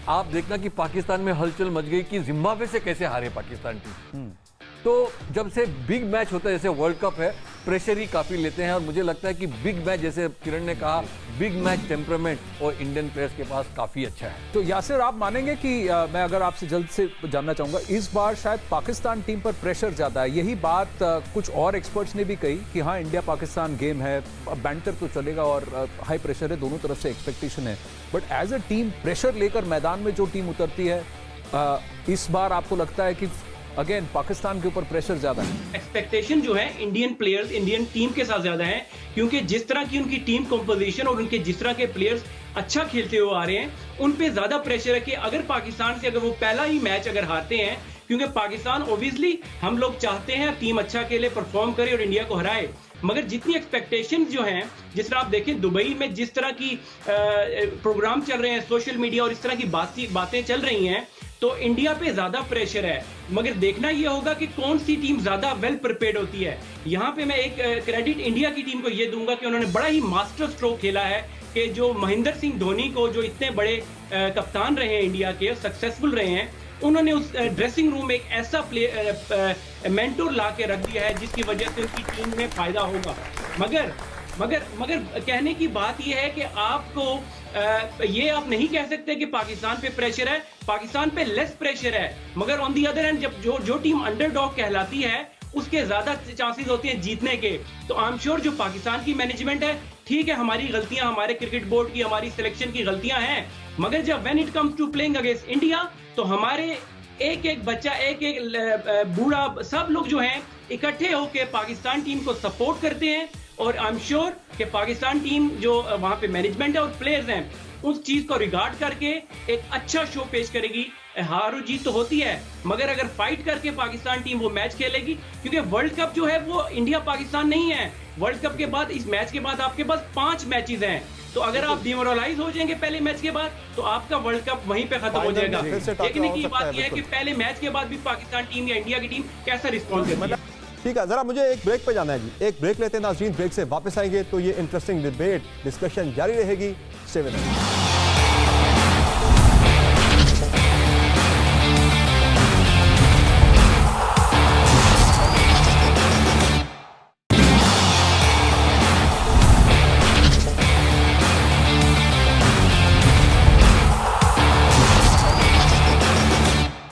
आप देखना कि पाकिस्तान में हलचल मच गई कि जिम्बाब्वे से कैसे हारे पाकिस्तान टीम। तो जब से बिग मैच होता है, जैसे वर्ल्ड कप है, प्रेशर ही काफ़ी लेते हैं। और मुझे लगता है कि बिग मैच, जैसे किरण ने कहा, बिग मैच टेम्परामेंट और इंडियन प्लेयर्स के पास काफ़ी अच्छा है। तो यासिर, आप मानेंगे कि मैं अगर आपसे जल्द से जानना चाहूँगा, इस बार शायद पाकिस्तान टीम पर प्रेशर ज़्यादा है। यही बात कुछ और एक्सपर्ट्स ने भी कही कि हाँ, इंडिया पाकिस्तान गेम है, बैंटर तो चलेगा और हाई प्रेशर है, दोनों तरफ से एक्सपेक्टेशन है, but as a team pressure लेकर मैदान में जो टीम उतरती है, इस बार आपको लगता है कि अगेन पाकिस्तान के ऊपर प्रेशर ज्यादा है? एक्सपेक्टेशन जो है इंडियन प्लेयर्स, इंडियन टीम के साथ ज्यादा है, क्योंकि जिस तरह की उनकी टीम कंपोजिशन और उनके जिस तरह के प्लेयर्स अच्छा खेलते हुए आ रहे हैं, उन पे ज्यादा प्रेशर है कि अगर पाकिस्तान से अगर वो पहला ही मैच अगर हारते हैं, क्योंकि पाकिस्तान ऑब्वियसली हम लोग चाहते हैं टीम अच्छा खेले, परफॉर्म करे और इंडिया को हराए, मगर जितनी एक्सपेक्टेशंस जो हैं, जिस तरह आप देखें दुबई में जिस तरह की प्रोग्राम चल रहे हैं, सोशल मीडिया और इस तरह की बातें चल रही हैं, तो इंडिया पे ज्यादा प्रेशर है, मगर देखना ये होगा कि कौन सी टीम ज्यादा वेल प्रिपेयर्ड होती है। यहाँ पे मैं एक क्रेडिट इंडिया की टीम को ये दूंगा कि उन्होंने बड़ा ही मास्टर स्ट्रोक खेला है कि जो महेंद्र सिंह धोनी को, जो इतने बड़े कप्तान रहे हैं इंडिया के, सक्सेसफुल रहे हैं, उन्होंने उस ड्रेसिंग रूम में एक ऐसा मेंटोर ला के रख दिया है जिसकी वजह से उनकी टीम में फायदा होगा। मगर कहने की बात यह है कि आपको ये आप नहीं कह सकते कि पाकिस्तान पे प्रेशर है, पाकिस्तान पे लेस प्रेशर है, मगर ऑन दी अदर हैंड जब जो टीम अंडरडॉग कहलाती है उसके ज्यादा चांसेस होते हैं जीतने के। तो आई एम श्योर जो पाकिस्तान की मैनेजमेंट है, ठीक है हमारी गलतियां, हमारे क्रिकेट बोर्ड की, हमारी सिलेक्शन की गलतियां हैं, मगर जब when it comes to playing against India तो हमारे एक एक बच्चा, एक एक बूढ़ा, सब लोग जो हैं इकट्ठे होकर पाकिस्तान टीम को सपोर्ट करते हैं। और आई एम श्योर कि पाकिस्तान टीम जो वहां पे मैनेजमेंट है और प्लेयर्स हैं उस चीज को रिगार्ड करके एक अच्छा शो पेश करेगी। हार और जीत तो होती है, मगर अगर फाइट करके पाकिस्तान टीम वो मैच खेलेगी, क्योंकि वर्ल्ड कप जो है वो इंडिया पाकिस्तान नहीं है। वर्ल्ड कप के बाद, इस मैच के बाद आपके पास 5 मैचेस हैं, तो अगर आप डिमोरलाइज हो जाएंगे पहले मैच के बाद तो आपका वर्ल्ड कप वहीं पे खत्म हो जाएगा। देखने की बात यह है कि पहले मैच के बाद भी पाकिस्तान टीम या इंडिया की टीम कैसा रिस्पॉन्स करती है। ठीक है, जरा मुझे एक ब्रेक पे जाना है जी, एक ब्रेक लेते हैं नाज़रीन, ब्रेक से वापस आएंगे तो ये इंटरेस्टिंग डिबेट, डिस्कशन जारी रहेगी। Stay with us.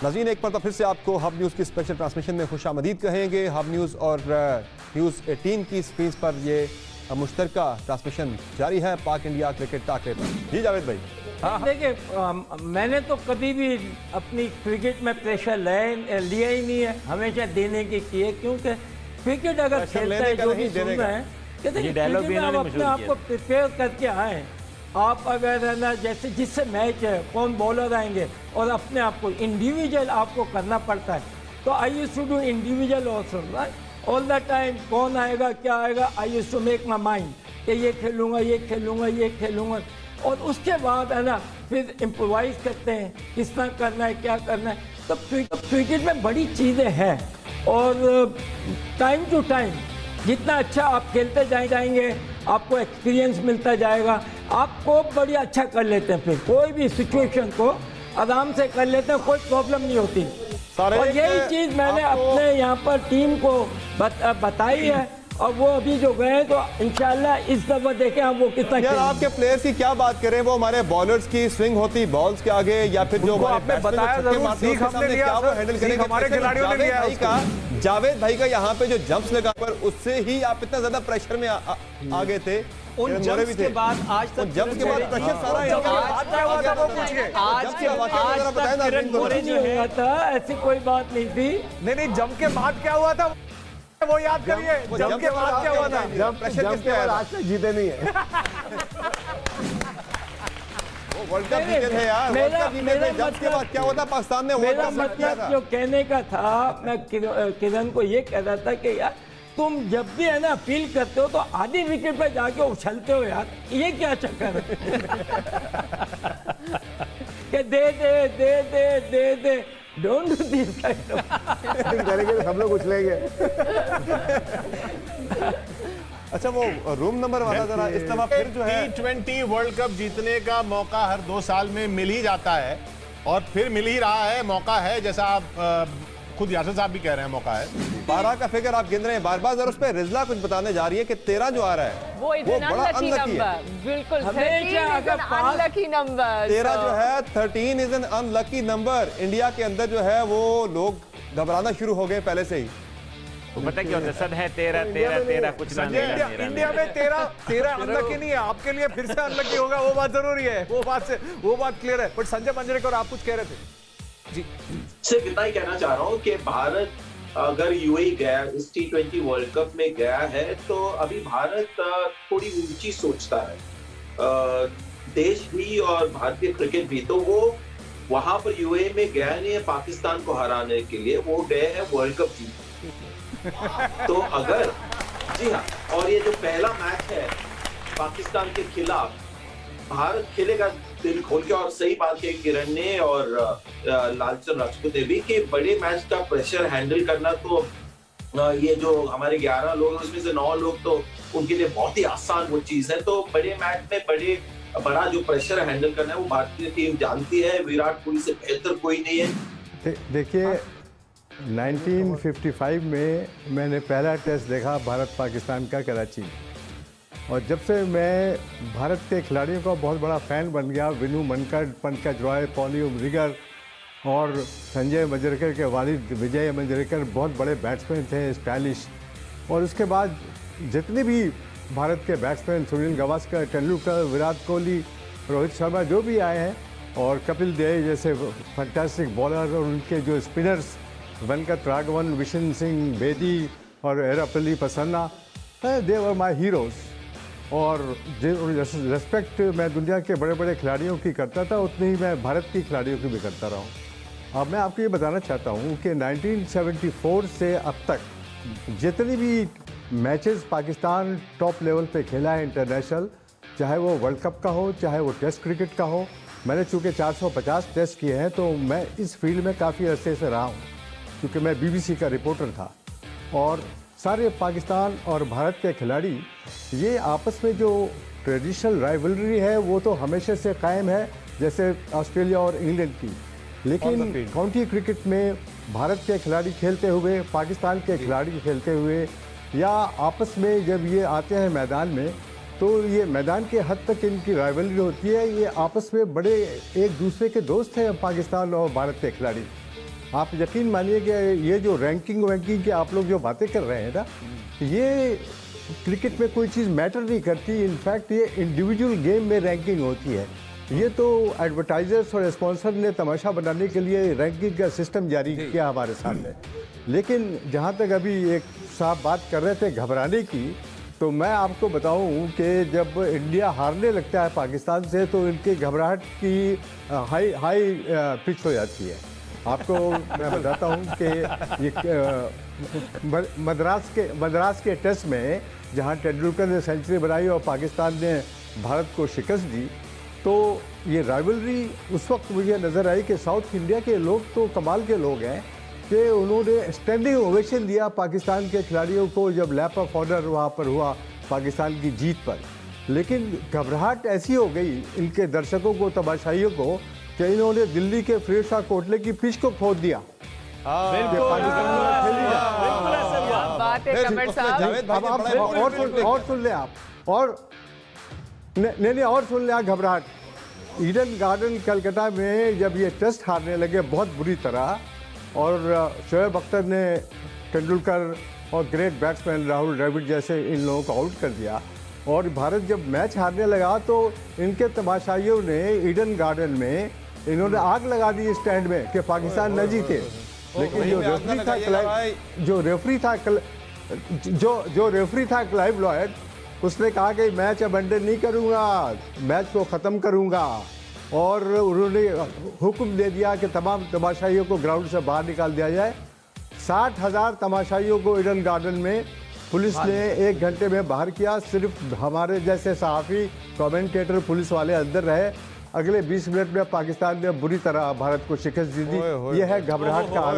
नाज़रीन, एक बार फिर से आपको हब न्यूज़ की स्पेशल ट्रांसमिशन में खुशामदीद कहेंगे। हब न्यूज़ और न्यूज़ 18 की स्क्रीन पर ये मुश्तरका ट्रांसमिशन जारी है पाक इंडिया क्रिकेट टाकरे पर। जी जावेद भाई। देखिए, मैंने तो कभी भी अपनी क्रिकेट में प्रेशर लिया ही नहीं है, हमेशा देने की है, क्योंकि क्रिकेट अगर खेलता है जो भी सुन रहे हैं, आप अपने आप को प्रिपेयर करके आए। आप अगर है ना, जैसे जिससे मैच है, कौन बॉलर आएंगे और अपने आप को इंडिविजुअल आपको करना पड़ता है, तो I used to do individual also, right, all the time. कौन आएगा, क्या आएगा, I used to make my mind कि ये खेलूंगा, ये खेलूंगा, ये खेलूंगा, और उसके बाद है ना फिर इम्प्रोवाइज करते हैं किस तरह करना है, क्या करना है। तो क्रिकेट में बड़ी चीज़ें हैं और टाइम टू टाइम जितना अच्छा आप खेलते जाएंगे आपको एक्सपीरियंस मिलता जाएगा, आपको बड़ी अच्छा कर लेते हैं, फिर कोई भी सिचुएशन को आराम से कर लेते हैं, कोई प्रॉब्लम नहीं होती। और यही चीज़ मैंने अपने यहाँ पर टीम को बताई है, और वो अभी जो गए तो इंशाल्लाह इस दफा देखें हम वो कितना। यार आपके प्लेयर्स की क्या बात करें, वो हमारे बॉलर्स की स्विंग होती बॉल्स के आगे, या फिर जो आपने बताया जरूर, सीख हमने लिया, हैंडल करेंगे हमारे खिलाड़ियों ने लिया। जावेद भाई का यहाँ पे जो जंप्स लगा पर उससे ही आप इतना ज्यादा प्रेशर में आ गए थे। उन जंप्स के बाद आज तक जंप के बाद प्रेशर सारा ऐसी कोई बात नहीं थी। नहीं, जंप के बाद क्या हुआ था वो याद करिए। जंप के बाद क्या हुआ था? प्रेशर किसके बाद आज तक जीते नहीं है। वर्ल्ड कप जीते थे यार, वर्ल्ड कप जीते थे। जंप के बाद क्या हुआ था? पाकिस्तान ने वर्ल्ड कप जीता था। जो कहने का था, मैं किरण को ये कह रहा था कि यार तुम जब भी है ना अपील करते हो तो आधी विकेट पे जाके उछलते हो यार, ये क्या चक्कर है? कि दे दे दे दे दे दे, don't do this kind of. करेंगे तो सब लोग उछलेंगे। अच्छा, वो रूम नंबर वाला जरा इस दफा फिर जो है T20 वर्ल्ड कप जीतने का मौका हर 2 साल में मिल ही जाता है, और फिर मिल ही रहा है, मौका है, जैसा आप खुद यासर साहब भी कह रहे हैं, मौका है। 12 का फिगर आप गिन रहे हैं बार बार, जरा उस पर रिजला कुछ बताने जा रही है कि 13 जो आ रहा है वो बड़ा अनलकी है। बिल्कुल 13 जो है 13 is an unlucky number. India के अंदर जो है वो लोग घबराना शुरू हो गए पहले से ही। तो पता क्या होता है, सब है 13 कुछ ना। इंडिया में 13 अनलकी नहीं है, आपके लिए फिर से अनलकी होगा, वो बात जरूरी है, वो बात क्लियर है। बट संजय मंजरेकर और आप कुछ कह रहे थे जी। सिर्फ इतना ही कहना चाह रहा हूँ कि भारत अगर यूएई गया, इस T20 वर्ल्ड कप में गया है, तो अभी भारत थोड़ी ऊंची सोचता है, देश भी और भारतीय क्रिकेट भी। तो वो वहां पर यूएई में गया नहीं है पाकिस्तान को हराने के लिए, वो गए हैं वर्ल्ड कप जीतने। तो अगर जी हाँ, और ये जो पहला मैच है पाकिस्तान के खिलाफ, भारत खेलेगा दिल खोल के। और सही बात है किरण ने और लालचंद राजपूत ने भी कि बड़े मैच का प्रेशर हैंडल करना तो ये जो हमारे 11 लोग हैं उसमें से 9 लोग तो उनके लिए बहुत ही आसान वो चीज है। तो बड़े मैच में बड़ा जो प्रेशर हैंडल करना है वो भारतीय टीम जानती है। विराट कोहली से बेहतर कोई नहीं है। देखिए 1955 में मैंने पहला टेस्ट देखा भारत पाकिस्तान का कराची में, और जब से मैं भारत के खिलाड़ियों का बहुत बड़ा फ़ैन बन गया, विनू मनकड़, पंकज रॉय, पॉली उमरिगर और संजय मंजरेकर के वालिद विजय मंजरेकर बहुत बड़े बैट्समैन थे, स्टाइलिश। और उसके बाद जितने भी भारत के बैट्समैन, सुनील गावस्कर, तेंदुलकर, विराट कोहली, रोहित शर्मा जो भी आए हैं, और कपिल देव जैसे फैंटास्टिक बॉलर, और उनके जो स्पिनर्स वेंकट राघवन, विशन सिंह बेदी और एरापल्ली प्रसन्ना, दे वर माय हीरोज़। और रेस्पेक्ट मैं दुनिया के बड़े बड़े खिलाड़ियों की करता था, उतनी ही मैं भारत की खिलाड़ियों की भी करता रहा हूँ। अब मैं आपको ये बताना चाहता हूँ कि 1974 से अब तक जितनी भी मैचेस पाकिस्तान टॉप लेवल पे खेला है इंटरनेशनल, चाहे वो वर्ल्ड कप का हो, चाहे वो टेस्ट क्रिकेट का हो, मैंने चूँकि 450 टेस्ट किए हैं, तो मैं इस फील्ड में काफ़ी अरसे से रहा हूँ, क्योंकि मैं BBC का रिपोर्टर था। और सारे पाकिस्तान और भारत के खिलाड़ी, ये आपस में जो ट्रेडिशनल राइवलरी है वो तो हमेशा से कायम है, जैसे ऑस्ट्रेलिया और इंग्लैंड की। लेकिन काउंटी क्रिकेट में भारत के खिलाड़ी खेलते हुए, पाकिस्तान के खिलाड़ी खेलते हुए, या आपस में जब ये आते हैं मैदान में, तो ये मैदान के हद तक इनकी राइवलरी होती है। ये आपस में बड़े एक दूसरे के दोस्त हैं पाकिस्तान और भारत के खिलाड़ी। आप यकीन मानिए कि ये जो रैंकिंग वैंकिंग की आप लोग जो बातें कर रहे हैं ना, ये क्रिकेट में कोई चीज़ मैटर नहीं करती। इनफैक्ट ये इंडिविजुअल गेम में रैंकिंग होती है। ये तो एडवर्टाइजर्स और स्पॉन्सर ने तमाशा बनाने के लिए रैंकिंग का सिस्टम जारी किया हमारे सामने। लेकिन जहाँ तक अभी एक साहब बात कर रहे थे घबराने की, तो मैं आपको बताऊं कि जब इंडिया हारने लगता है पाकिस्तान से, तो इनकी घबराहट की हाई पिच हो जाती है। आपको मैं बताता हूं कि ये मद्रास के टेस्ट में जहां तेंदुलकर ने सेंचुरी बनाई और पाकिस्तान ने भारत को शिकस्त दी, तो ये राइवलरी उस वक्त मुझे नज़र आई कि साउथ इंडिया के लोग तो कमाल के लोग हैं कि उन्होंने स्टैंडिंग ओवेशन दिया पाकिस्तान के खिलाड़ियों को जब लैप ऑफ ऑनर वहाँ पर हुआ पाकिस्तान की जीत पर। लेकिन घबराहट ऐसी हो गई इनके दर्शकों को, तमाशाइयों को, कि इन्होंने दिल्ली के फिरोज शाह कोटले की पिच को खोद दिया। और सुन ले आप, और नहीं और सुन ले आप घबराहट। ईडन गार्डन कलकत्ता में जब ये टेस्ट हारने लगे बहुत बुरी तरह, और शोएब अख्तर ने तेंदुलकर और ग्रेट बैट्समैन राहुल द्रविड़ जैसे इन लोगों को आउट कर दिया, और भारत जब मैच हारने लगा तो इनके तमाशाइयों ने ईडन गार्डन में इन्होंने आग लगा दी स्टैंड में कि पाकिस्तान न जीते। लेकिन जो रेफरी था क्लाइव लॉयड, उसने कहा कि मैच अबंडन नहीं करूँगा, मैच को ख़त्म करूँगा, और उन्होंने हुक्म दे दिया कि तमाम तमाशाइयों को ग्राउंड से बाहर निकाल दिया जाए। 60,000 तमाशाइयों को ईडन गार्डन में पुलिस ने 1 घंटे में बाहर किया। सिर्फ हमारे जैसे सहाफ़ी, कमेंटेटर, पुलिस वाले अंदर रहे। अगले 20 मिनट में पाकिस्तान ने बुरी तरह भारत को शिकस्त दी थी। ये है घबराहट का हाल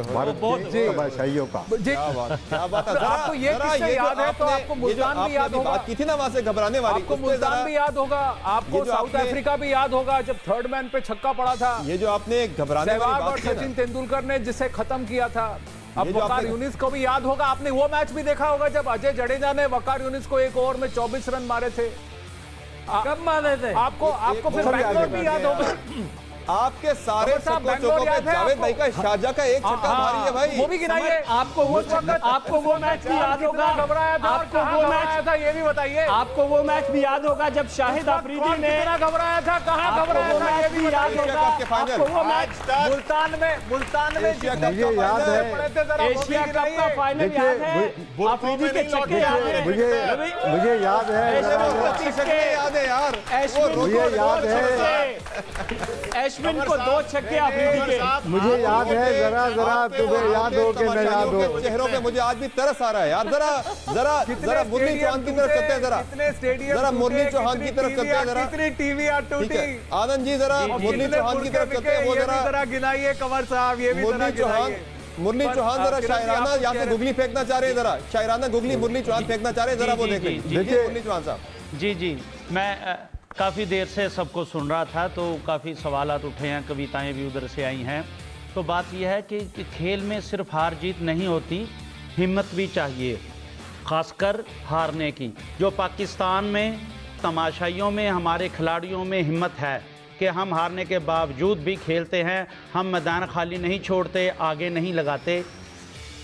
भारत के तमाशाइयों का। क्या बात है। आपको ये किस्सा याद है तो आपको मुल्तान भी याद होगा। बात की थी ना वहाँ से घबराने वाली, आपको मुल्तान भी याद होगा, आपको साउथ अफ्रीका भी याद होगा जब थर्ड मैन पे छक्का पड़ा था। ये जो आपने घबराने वाली बात की, सचिन तेंदुलकर ने जिसे खत्म किया था। अब वकार यूनिस को भी याद होगा, आपने वो मैच भी देखा होगा जब अजय जडेजा ने वकार यूनिस को 1 ओवर में 24 रन मारे थे। कब मारे थे? आपको फिर बैंगलोर भी याद होगा। आपके सारे चौकों पे जावेद भाई का शारजा का एक छक्का भारी है भाई, वो भी गिनाइए। आपको वो मैच भी याद होगा, घबराया था, आपको वो मैच था ये भी बताइए। आपको वो मैच भी याद होगा जब शाहिद अफरीदी ने घबराया था, कहाँ घबराया था ये भी याद होगा। आपको वो मैच मुल्तान में मुझे याद है, एशिया कप का फाइनल याद है, अफरीदी के छक्के याद है, मुझे याद है, याद है यार, मुझे याद है। अश्विन को 2 छक्के अफरीदी के। मुझे याद है, जरा तुम्हें याद हो कि मैं याद हो। चेहरों पे मुझे आज भी तरस आ रहा है यार। जरा मुरली चौहान की तरफ चलते हैं, जरा मुरली चौहान की तरफ चलते हैं, जरा कितनी टीवी टूटी। आनंद जी जरा मुरली चौहान की तरफ चलते हैं, वो जरा गिनाइए कंवर साहब, ये भी मुरली चौहान जरा शायराना यहाँ से गुगली फेंकना चाह रहे हैं, जरा शायराना गुगली मुरली चौहान फेंकना चाह रहे हैं, जरा वो देख लीजिए मुरली चौहान साहब। जी मैं काफ़ी देर से सबको सुन रहा था, तो काफ़ी सवालात उठे हैं, कविताएं भी उधर से आई हैं। तो बात यह है कि खेल में सिर्फ हार जीत नहीं होती, हिम्मत भी चाहिए, खासकर हारने की। जो पाकिस्तान में तमाशाइयों में हमारे खिलाड़ियों में हिम्मत है कि हम हारने के बावजूद भी खेलते हैं, हम मैदान खाली नहीं छोड़ते, आगे नहीं लगाते।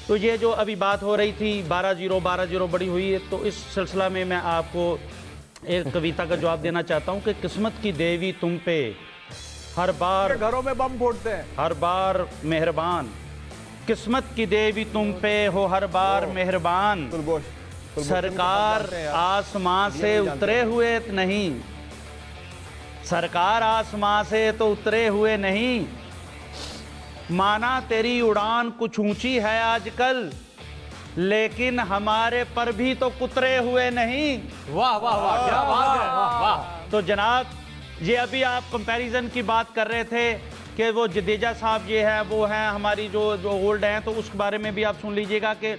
तो ये जो अभी बात हो रही थी 12-0 बड़ी हुई है, तो इस सिलसिला में मैं आपको एक कविता का जवाब देना चाहता हूँ कि किस्मत की देवी तुम पे हर बार घरों में बम फोड़ते हैं, हर बार मेहरबान, किस्मत की देवी तुम पे हो हर बार मेहरबान, सरकार आसमां से उतरे हुए नहीं, सरकार आसमां से तो उतरे हुए नहीं, माना तेरी उड़ान कुछ ऊंची है आजकल, लेकिन हमारे पर भी तो कुतरे हुए नहीं। वाह वाह वाह, क्या बात है, वाह। तो जनाब, ये अभी आप कंपैरिजन की बात कर रहे थे कि वो जडेजा साहब ये है वो है हमारी जो ओल्ड हैं, तो उस बारे में भी आप सुन लीजिएगा कि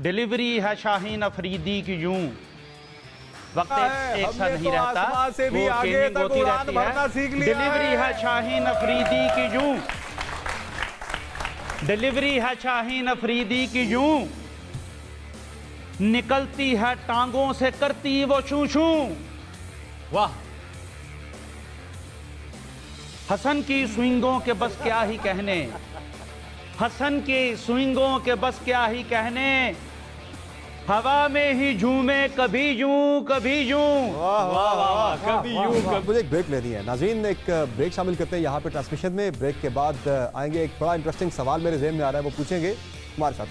डिलीवरी है शाहीन अफरीदी की यूं, वक्त एक सा नहीं रहता, आसमां से भी आगे तक उड़ान भरना सीख लिया है। डिलीवरी है शाहीन अफरीदी की यूं, डिलीवरी है शाहीन अफरीदी की यूं, निकलती है टांगों से करती वो छू छू। वाह। हसन की स्विंगों के बस क्या ही कहने, हसन की स्विंगों के बस क्या ही कहने, हवा में ही झूमे कभी यूं कभी यूं। वाह वाह वाह, कभी यूं। मुझे एक ब्रेक लेनी है नाज़रीन, एक ब्रेक शामिल करते हैं यहाँ पे ट्रांसमिशन में। ब्रेक के बाद आएंगे, एक बड़ा इंटरेस्टिंग सवाल मेरे ज़हन में आ रहा है, वो पूछेंगे हमारे साथ।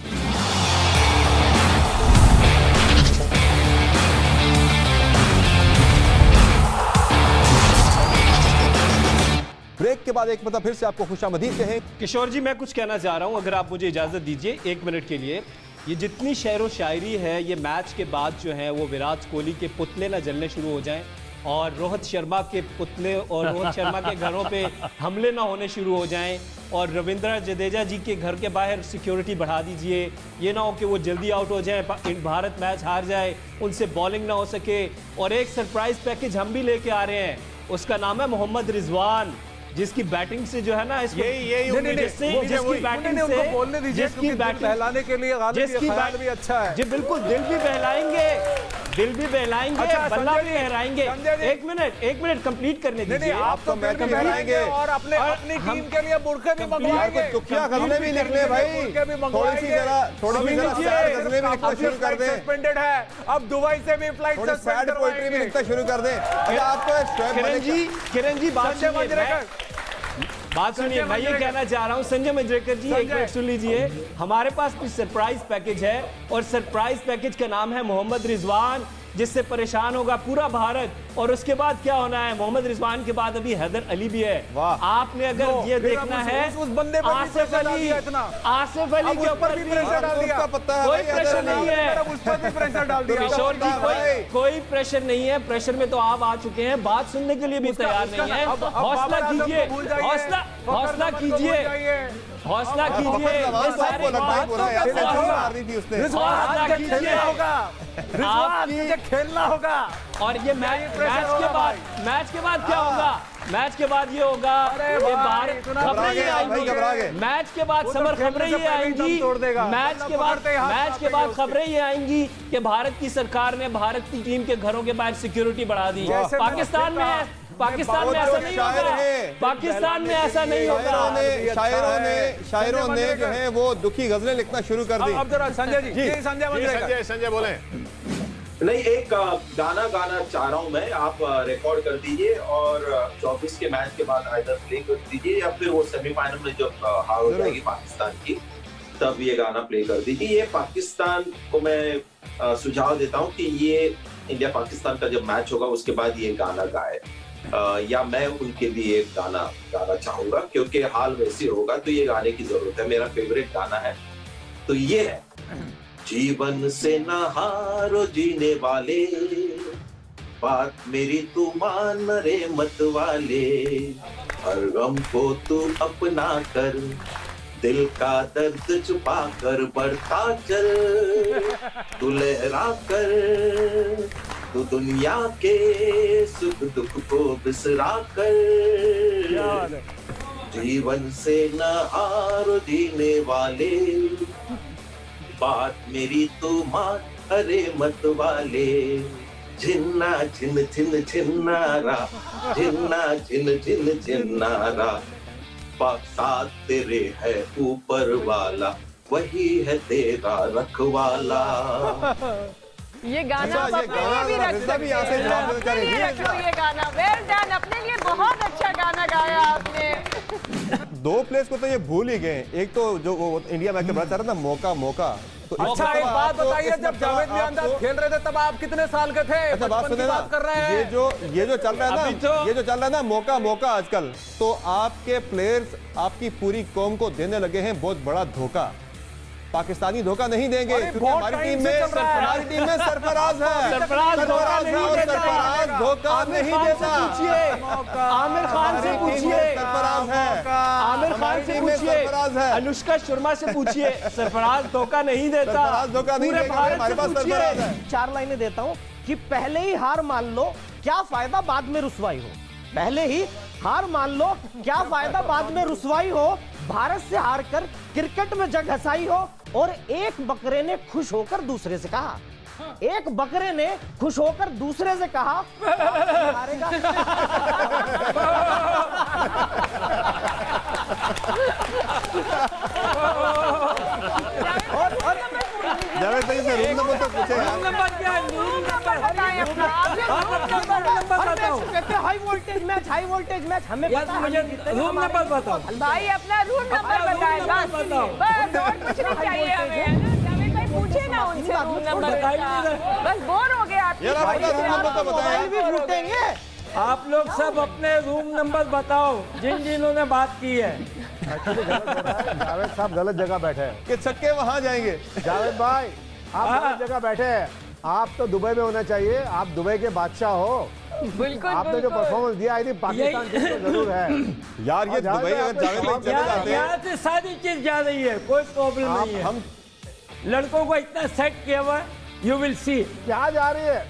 ब्रेक के बाद एक मतलब फिर से आपको खुशामदीद कहें। किशोर जी, मैं कुछ कहना चाह रहा हूं, अगर आप मुझे इजाजत दीजिए 1 मिनट के लिए। ये जितनी शेर व शायरी है, ये मैच के बाद जो है वो विराट कोहली के पुतले ना जलने शुरू हो जाएं और रोहित शर्मा के पुतले और रोहित शर्मा के घरों पे हमले ना होने शुरू हो जाएं, और रविंद्र जडेजा जी के घर के बाहर सिक्योरिटी बढ़ा दीजिए। ये ना हो कि वो जल्दी आउट हो जाए, भारत मैच हार जाए, उनसे बॉलिंग ना हो सके। और एक सरप्राइज पैकेज हम भी लेके आ रहे हैं, उसका नाम है मोहम्मद रिजवान, जिसकी बैटिंग से जो है ना इसको जिसकी बैटिंग से बोलने दीजिए, जिसकी बैटिंग बहलाने के लिए जिसकी बैट भी अच्छा है जी, बिल्कुल दिल भी बहलाएंगे, दिल भी बहलाएंगे, बल्ला भी लहराएंगे। 1 मिनट कंप्लीट करने दीजिए। आप तो मैच बहलाएंगे और अपनी टीम के लिए बुर्के भी मंगवाएंगे, गजलें भी लिख ले भाई, थोड़ी सी गजलें भी लिखना शुरू कर दें। सस्पेंडेड है, अब दुबई से भी फ्लाइट सस्पेंड पोएट्री भी लिखना शुरू कर दें। किरण जी बात सुनिए, मैं ये कहना चाह रहा हूँ, संजय मंजरेकर जी 1 मिनट सुन लीजिए। हमारे पास कुछ सरप्राइज पैकेज है, और सरप्राइज पैकेज का नाम है मोहम्मद रिजवान, जिससे परेशान होगा पूरा भारत। और उसके बाद क्या होना है, मोहम्मद रिजवान के बाद अभी हैदर अली भी है। आपने अगर ये देखना है, उस बंदे पर आसिफ अली के ऊपर भी प्रेशर डाल दिया, कोई प्रेशर नहीं है, उस पर भी प्रेशर डाल दिया। किशोर जी, कोई प्रेशर नहीं है, प्रेशर में तो आप आ चुके हैं, बात सुनने के लिए भी तैयार नहीं है। हौसला कीजिए, हौसला कीजिए, हौसला कीजिए। खेलना होगा। और ये मैच के बाद क्या होगा? मैच के बाद ये होगा, ये बाहर खबरें ये आएंगी, मैच के बाद समर खबरें ये आएंगी, मैच के बाद खबरें ये आएंगी कि भारत की सरकार ने भारत की टीम के घरों के बाहर सिक्योरिटी बढ़ा दी। पाकिस्तान में ऐसा नहीं होगा, पाकिस्तान में ऐसा नहीं होगा। शायरों ने जो है वो दुखी गजलें लिखना शुरू कर दी। अब जरा संजय जी, संजय बोले। नहीं, एक गाना गाना चाह रहा हूं मैं, आप रिकॉर्ड कर दीजिए और 24 के मैच के बाद आइदर प्ले कर दीजिए, या फिर वो सेमीफाइनल में जब हार हो जाएगी पाकिस्तान की तब ये गाना प्ले कर दीजिए। ये पाकिस्तान को मैं सुझाव देता हूं कि ये इंडिया पाकिस्तान का जब मैच होगा उसके बाद ये गाना गाए। या मैं उनके लिए एक गाना गाना चाहूंगा, क्योंकि हाल वैसे होगा तो ये गाने की जरूरत है। मेरा फेवरेट गाना है तो ये है, जीवन से न हारो जीने वाले, बात मेरी तू मान रे मत वाले, हर गम को तू अपना कर, दिल का दर्द छुपा कर बढ़ता चल, तू लहरा कर, तू दुनिया के सुख दुख को बिसरा कर, जीवन से न हारो जीने वाले, बात मेरी तू मान अरे मत वाले, झिन्ना झिन झिन झिन्नारा, झिन्ना झिन झिन झिन्नारा, साथ तेरे है ऊपर वाला, वही है तेरा रखवाला। ये गाना आप अपने लिए भी रख सकते हैं, अपने लिए रख लो ये गाना। वेल डन, अपने लिए बहुत अच्छा गाना गाया आपने। दो प्लेयर्स को तो ये भूल ही गए। एक तो जो वो इंडिया मैच के बाद रहा था मौका मौका, तो अच्छा एक बात बताइए, जब जावेद मियांदाद खेल रहे थे तब आप कितने साल के थे? अच्छा बात सुने ना, कर रहे हैं। ये जो चल रहा है ना, ये जो चल रहा है ना मौका मौका आजकल, तो आपके प्लेयर्स आपकी पूरी कौम को देने लगे हैं बहुत बड़ा धोखा। पाकिस्तानी धोखा नहीं देंगे, क्योंकि हमारी टीम में सरफराज है, सरफराज धोखा नहीं देता। आमिर खान से पूछिए, सरफराज है, आमिर खान से पूछिए, अनुष्का शर्मा से पूछिए, सरफराज धोखा नहीं देता, सरफराज धोखा नहीं देगा। हमारे पास सरफराज है। 4 लाइनें देता हूँ कि पहले ही हार मान लो, क्या फायदा बाद में रुसवाई हो। पहले ही हार मान लो, क्या फायदा बाद में रुसवाई हो। भारत से हारकर क्रिकेट में जग हसाई हो। और एक बकरे ने खुश होकर दूसरे से कहा, एक बकरे ने खुश होकर दूसरे से कहा, हारेगा। जावेद भाई से रूम नंबर तो पूछे यार। रूम नंबर क्या है? रूम नंबर बताएं अपना। High voltage match, high voltage match हमें पता है। मुझे रूम नंबर बताओ भाई, अपना रूम नंबर बताएं बस, और कुछ नहीं चाहिए हमें। जावेद भाई पूछे ना उनसे रूम नंबर, बस बोर हो गए आप। मोबाइल भी फूटेंगे। आप लोग सब अपने रूम नंबर बताओ जिन जिन्होंने बात की है। जावेद साहब गलत जगह बैठे हैं कि छक्के वहां जाएंगे। जावेद भाई आप गलत जगह बैठे हैं। आप तो दुबई में होना चाहिए, आप दुबई के बादशाह हो। बिल्कुल, आपने जो परफॉर्मेंस दिया है पाकिस्तान टीम को जरूर है यार। ये दुबई अगर जावेद भाई चले जाते हैं, यहाँ से सारी चीज जा रही है, कोई प्रॉब्लम नहीं है। हम लड़कों को इतना सेट किया हुआ, यू विल सी। क्या जा रही है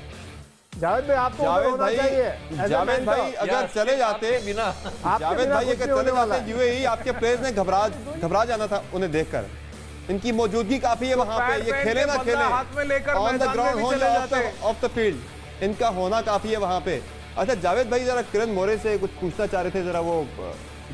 जावेद भाई? आपको जावेद भाई अगर चले जाते, जावेद भाई अगर चले जाते यूएई, आपके प्लेयर्स ने घबरा जाना था उन्हें देखकर। इनकी मौजूदगी काफी है वहां पे, ये खेले ना खेले, ऑन द ग्राउंड हो या ऑफ द फील्ड, इनका होना काफी है वहां पे। अच्छा जावेद भाई जरा किरण मोरे से कुछ पूछना चाह रहे थे, जरा वो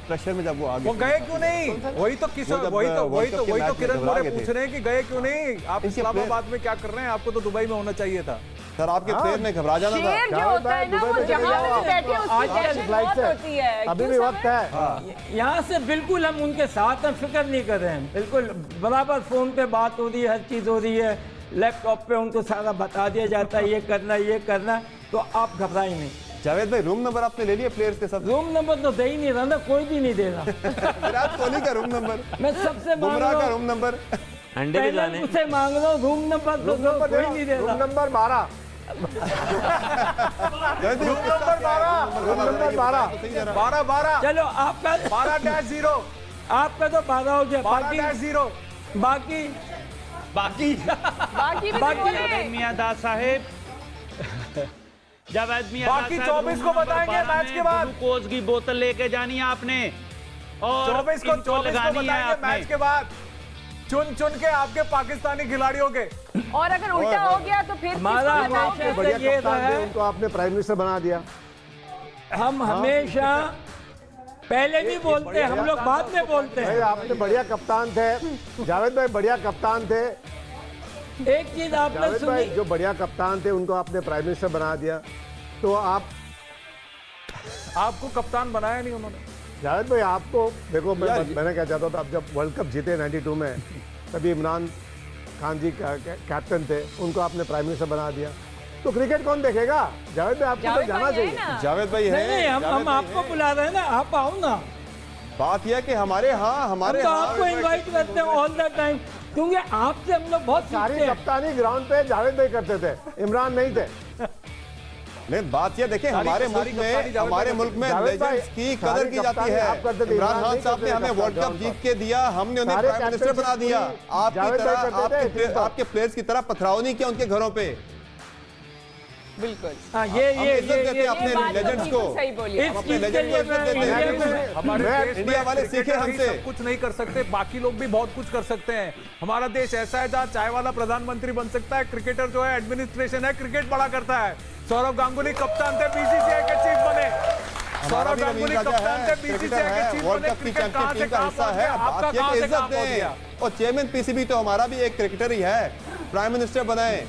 प्रेशर में जब वो आगे, वो गए क्यों नहीं? वही तो किरण मोरे पूछ रहे हैं कि गए क्यों नहीं? आप इस्लामाबाद में क्या कर रहे हैं? आपको तो दुबई में होना चाहिए था। सर आपके प्लेयर ने घबरा जाना था। शेर जो होता है ना, वो जहां पे बैठे उसकी टेंशन बहुत होती है। अभी भी वक्त है। यहाँ से बिल्कुल हम उनके साथ हैं, फिक्र नहीं कर रहे हैं। बिल्कुल बराबर फोन पे बात हो रही है, हर चीज हो रही है, लैपटॉप पे उनको सारा बता दिया जाता है, ये करना, तो आप घबराए नहीं। जावेद भाई रूम नंबर आपने ले लिया प्लेयर्स के सब? रूम नंबर तो दे ही नहीं रहा ना, कोई भी नहीं दे रहा। विराट कोहली का रूम नंबर, मैं सबसे बुमराह का रूम नंबर, अंडे भी लाने उसे मांग रहा हूँ रूम नंबर, तो कोई नहीं दे रहा। रूम नंबर 12 चलो आपका 12-0, आपका तो 12 हो गया, 12-0 बाकी जावेद मियांदाद साहब, जावेद मियांदाद बाकी 24 को बताएंगे मैच के बाद। ग्लूकोज की बोतल लेके जानी है आपने, और 24 को लगानी है बताएंगे मैच के बाद, चुन के आपके पाकिस्तानी खिलाड़ियों के। और अगर उल्टा हो गया तो फिर हमारा बढ़िया कप्तान थे, उनको आपने प्राइम मिनिस्टर बना दिया। हम हमेशा पहले भी बोलते हैं, हम लोग बाद में बोलते हैं। आपने बढ़िया कप्तान थे जावेद भाई, बढ़िया कप्तान थे। एक चीज आपने सुनी, जो बढ़िया कप्तान थे उनको आपने प्राइम मिनिस्टर बना दिया, तो आपको कप्तान बनाया नहीं उन्होंने। जावेद भाई आपको देखो, मैंने क्या चाहता था, अब जब वर्ल्ड कप जीते 92 में, तभी इमरान खान जी कैप्टन थे, उनको आपने प्राइम मिनिस्टर बना दिया। तो क्रिकेट कौन देखेगा? जावेद भाई आपको तो जाना चाहिए। जावेद भाई है, नहीं हम आपको बुला रहे हैं ना, आप आओ ना। बात यह है कि हमारे तो आपको इनवाइट करते हैं ऑल द टाइम, क्योंकि आपसे हम लोग बहुत सारी कप्तानी ग्राउंड पे जावेद भाई करते थे, इमरान नहीं थे। नहीं, बात यह देखिए, हमारे मुल्क में लेजेंड्स की कदर की जाती है। इमरान खान साहब ने हमें वर्ल्ड कप जीत के दिया, हमने उन्हें प्राइम मिनिस्टर बना दिया। आपकी तरह आपके प्लेयर्स की तरह पथराव नहीं किया उनके घरों पे। बिल्कुल ये इज्जत देते हैं अपने लेजेंड्स को, अपने लेजेंड को इज्जत देते हैं। हमारे इंडिया वाले सीखे हमसे। सब कुछ नहीं कर सकते, बाकी लोग भी बहुत कुछ कर सकते हैं। हमारा देश ऐसा है जहाँ चाय वाला प्रधानमंत्री बन सकता है, क्रिकेटर जो है एडमिनिस्ट्रेशन है, क्रिकेट बड़ा करता है। सौरव गांगुली कप्तान थे, बीसीसीआई के चीफ बने। सौरव गांगुली कप्तान थे, बीसीसीआई के चीफ वर्ल्ड बने। कप की चैंपियन टीम का हिस्सा है। आपका कहां से काम हो गया? और चेयरमैन पीसीबी तो हमारा भी एक क्रिकेटर ही है, प्राइम मिनिस्टर बनाए।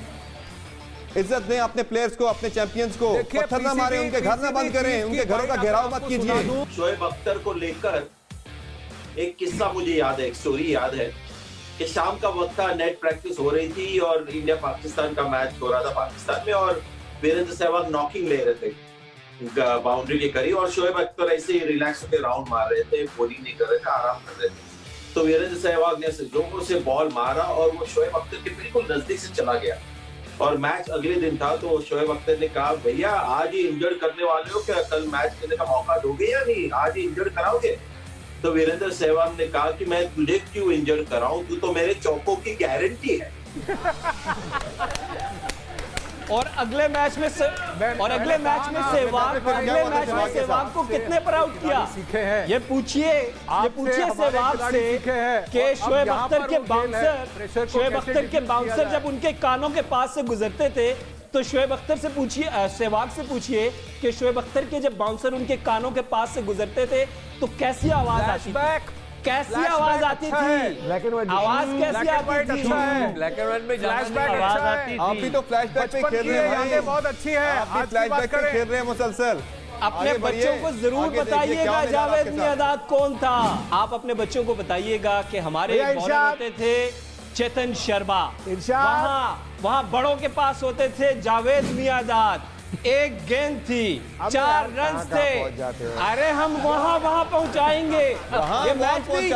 इज्जत दें अपने प्लेयर्स को, अपने चैंपियंस को। पत्थर ना मारें, उनके घर ना बंद करें, उनके घरों का घेराव मत कीजिए। शोएब अख्तर को लेकर एक किस्सा मुझे याद है, एक स्टोरी याद है कि शाम का वक्त था, नेट प्रैक्टिस हो रही थी और इंडिया पाकिस्तान का मैच हो रहा था पाकिस्तान में, और वीरेंद्र सहवाग नॉकिंग ले रहे थे बाउंड्री के करीब, और शोएब अख्तर ऐसे ही रिलैक्स होकर राउंड मार रहे थे, बॉलिंग नहीं कर रहे थे, आराम कर रहे थे। तो वीरेंद्र सहवाग ने जोरों से बॉल मारा और वो शोएब अख्तर के बिल्कुल नजदीक से चला गया। और मैच अगले दिन था, तो शोएब अख्तर ने कहा, भैया आज ही इंजर्ड करने वाले हो क्या? कल मैच खेलने का मौका दोगे या नहीं? आज ही इंजर्ड कराओगे? तो वीरेंद्र सहवाग ने कहा कि मैं तुझे क्यों इंजर्ड कराऊं, तू तो मेरे चौकों की गारंटी है। और अगले मैच में सहवाग को कितने पर आउट किया? ये पूछिए सहवाग से कि शोएब अख्तर के बाउंसर जब उनके कानों के पास से गुजरते थे, तो शोएब अख्तर से पूछिए, सहवाग से पूछिए कि शोएब अख्तर के जब बाउंसर उनके कानों के पास से गुजरते थे तो कैसी आवाज आती थी? कैसी आवाज आती थी? आवाज कैसी आती थी? ब्लैक एंड व्हाइट में फ्लैशबैक अच्छा है। आप भी तो फ्लैशबैक पे खेल रहे हैं, बहुत अच्छी है। आप भी फ्लैशबैक पे खेल रहे हैं मुसलसल। अपने बच्चों को जरूर बताइएगा जावेद मियांदाद कौन था। आप अपने बच्चों को बताइएगा कि हमारे बॉलर होते थे चेतन शर्मा, वहां बड़ों के पास होते थे जावेद मियांदाद। एक गेंद थी, 4 रन थे। अरे हम वहां पहुंचाएंगे, ये मैच भी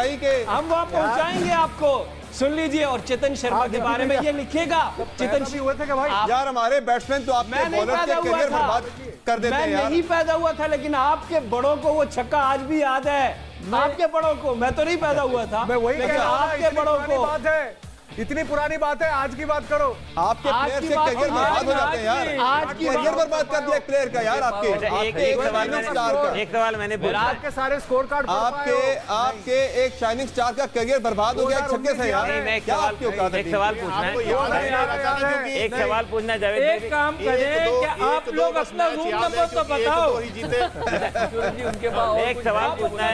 हम वहां पहुंचाएंगे आपको। सुन लीजिए, और चेतन शर्मा के बारे में ये लिखिएगा। चेतन हुए थे भाई यार, हमारे बैट्समैन तो आपके बॉलर के करियर बर्बाद कर देते हैं यार। मैं नहीं पैदा हुआ था, लेकिन आपके बड़ों को वो छक्का आज भी याद है। आपके बड़ों को, मैं तो नहीं पैदा हुआ था, मैं वही लेकिन आपके बड़ों को। इतनी पुरानी बात है, आज की बात करो। आपके प्लेयर के करियर बर्बाद हो जाते हैं यार। आज की करियर बर्बाद कर दिया प्लेयर का यार। आपके एक सवाल मैंने बोला, आपके सारे स्कोर कार्ड, आपके एक शाइनिंग स्टार का करियर बर्बाद हो गया छक्के से यार। एक सवाल पूछना है, एक सवाल पूछना है जावेद भाई। एक काम करें कि आप लोग अपना रूम नंबर तो बताओ। एक सवाल पूछना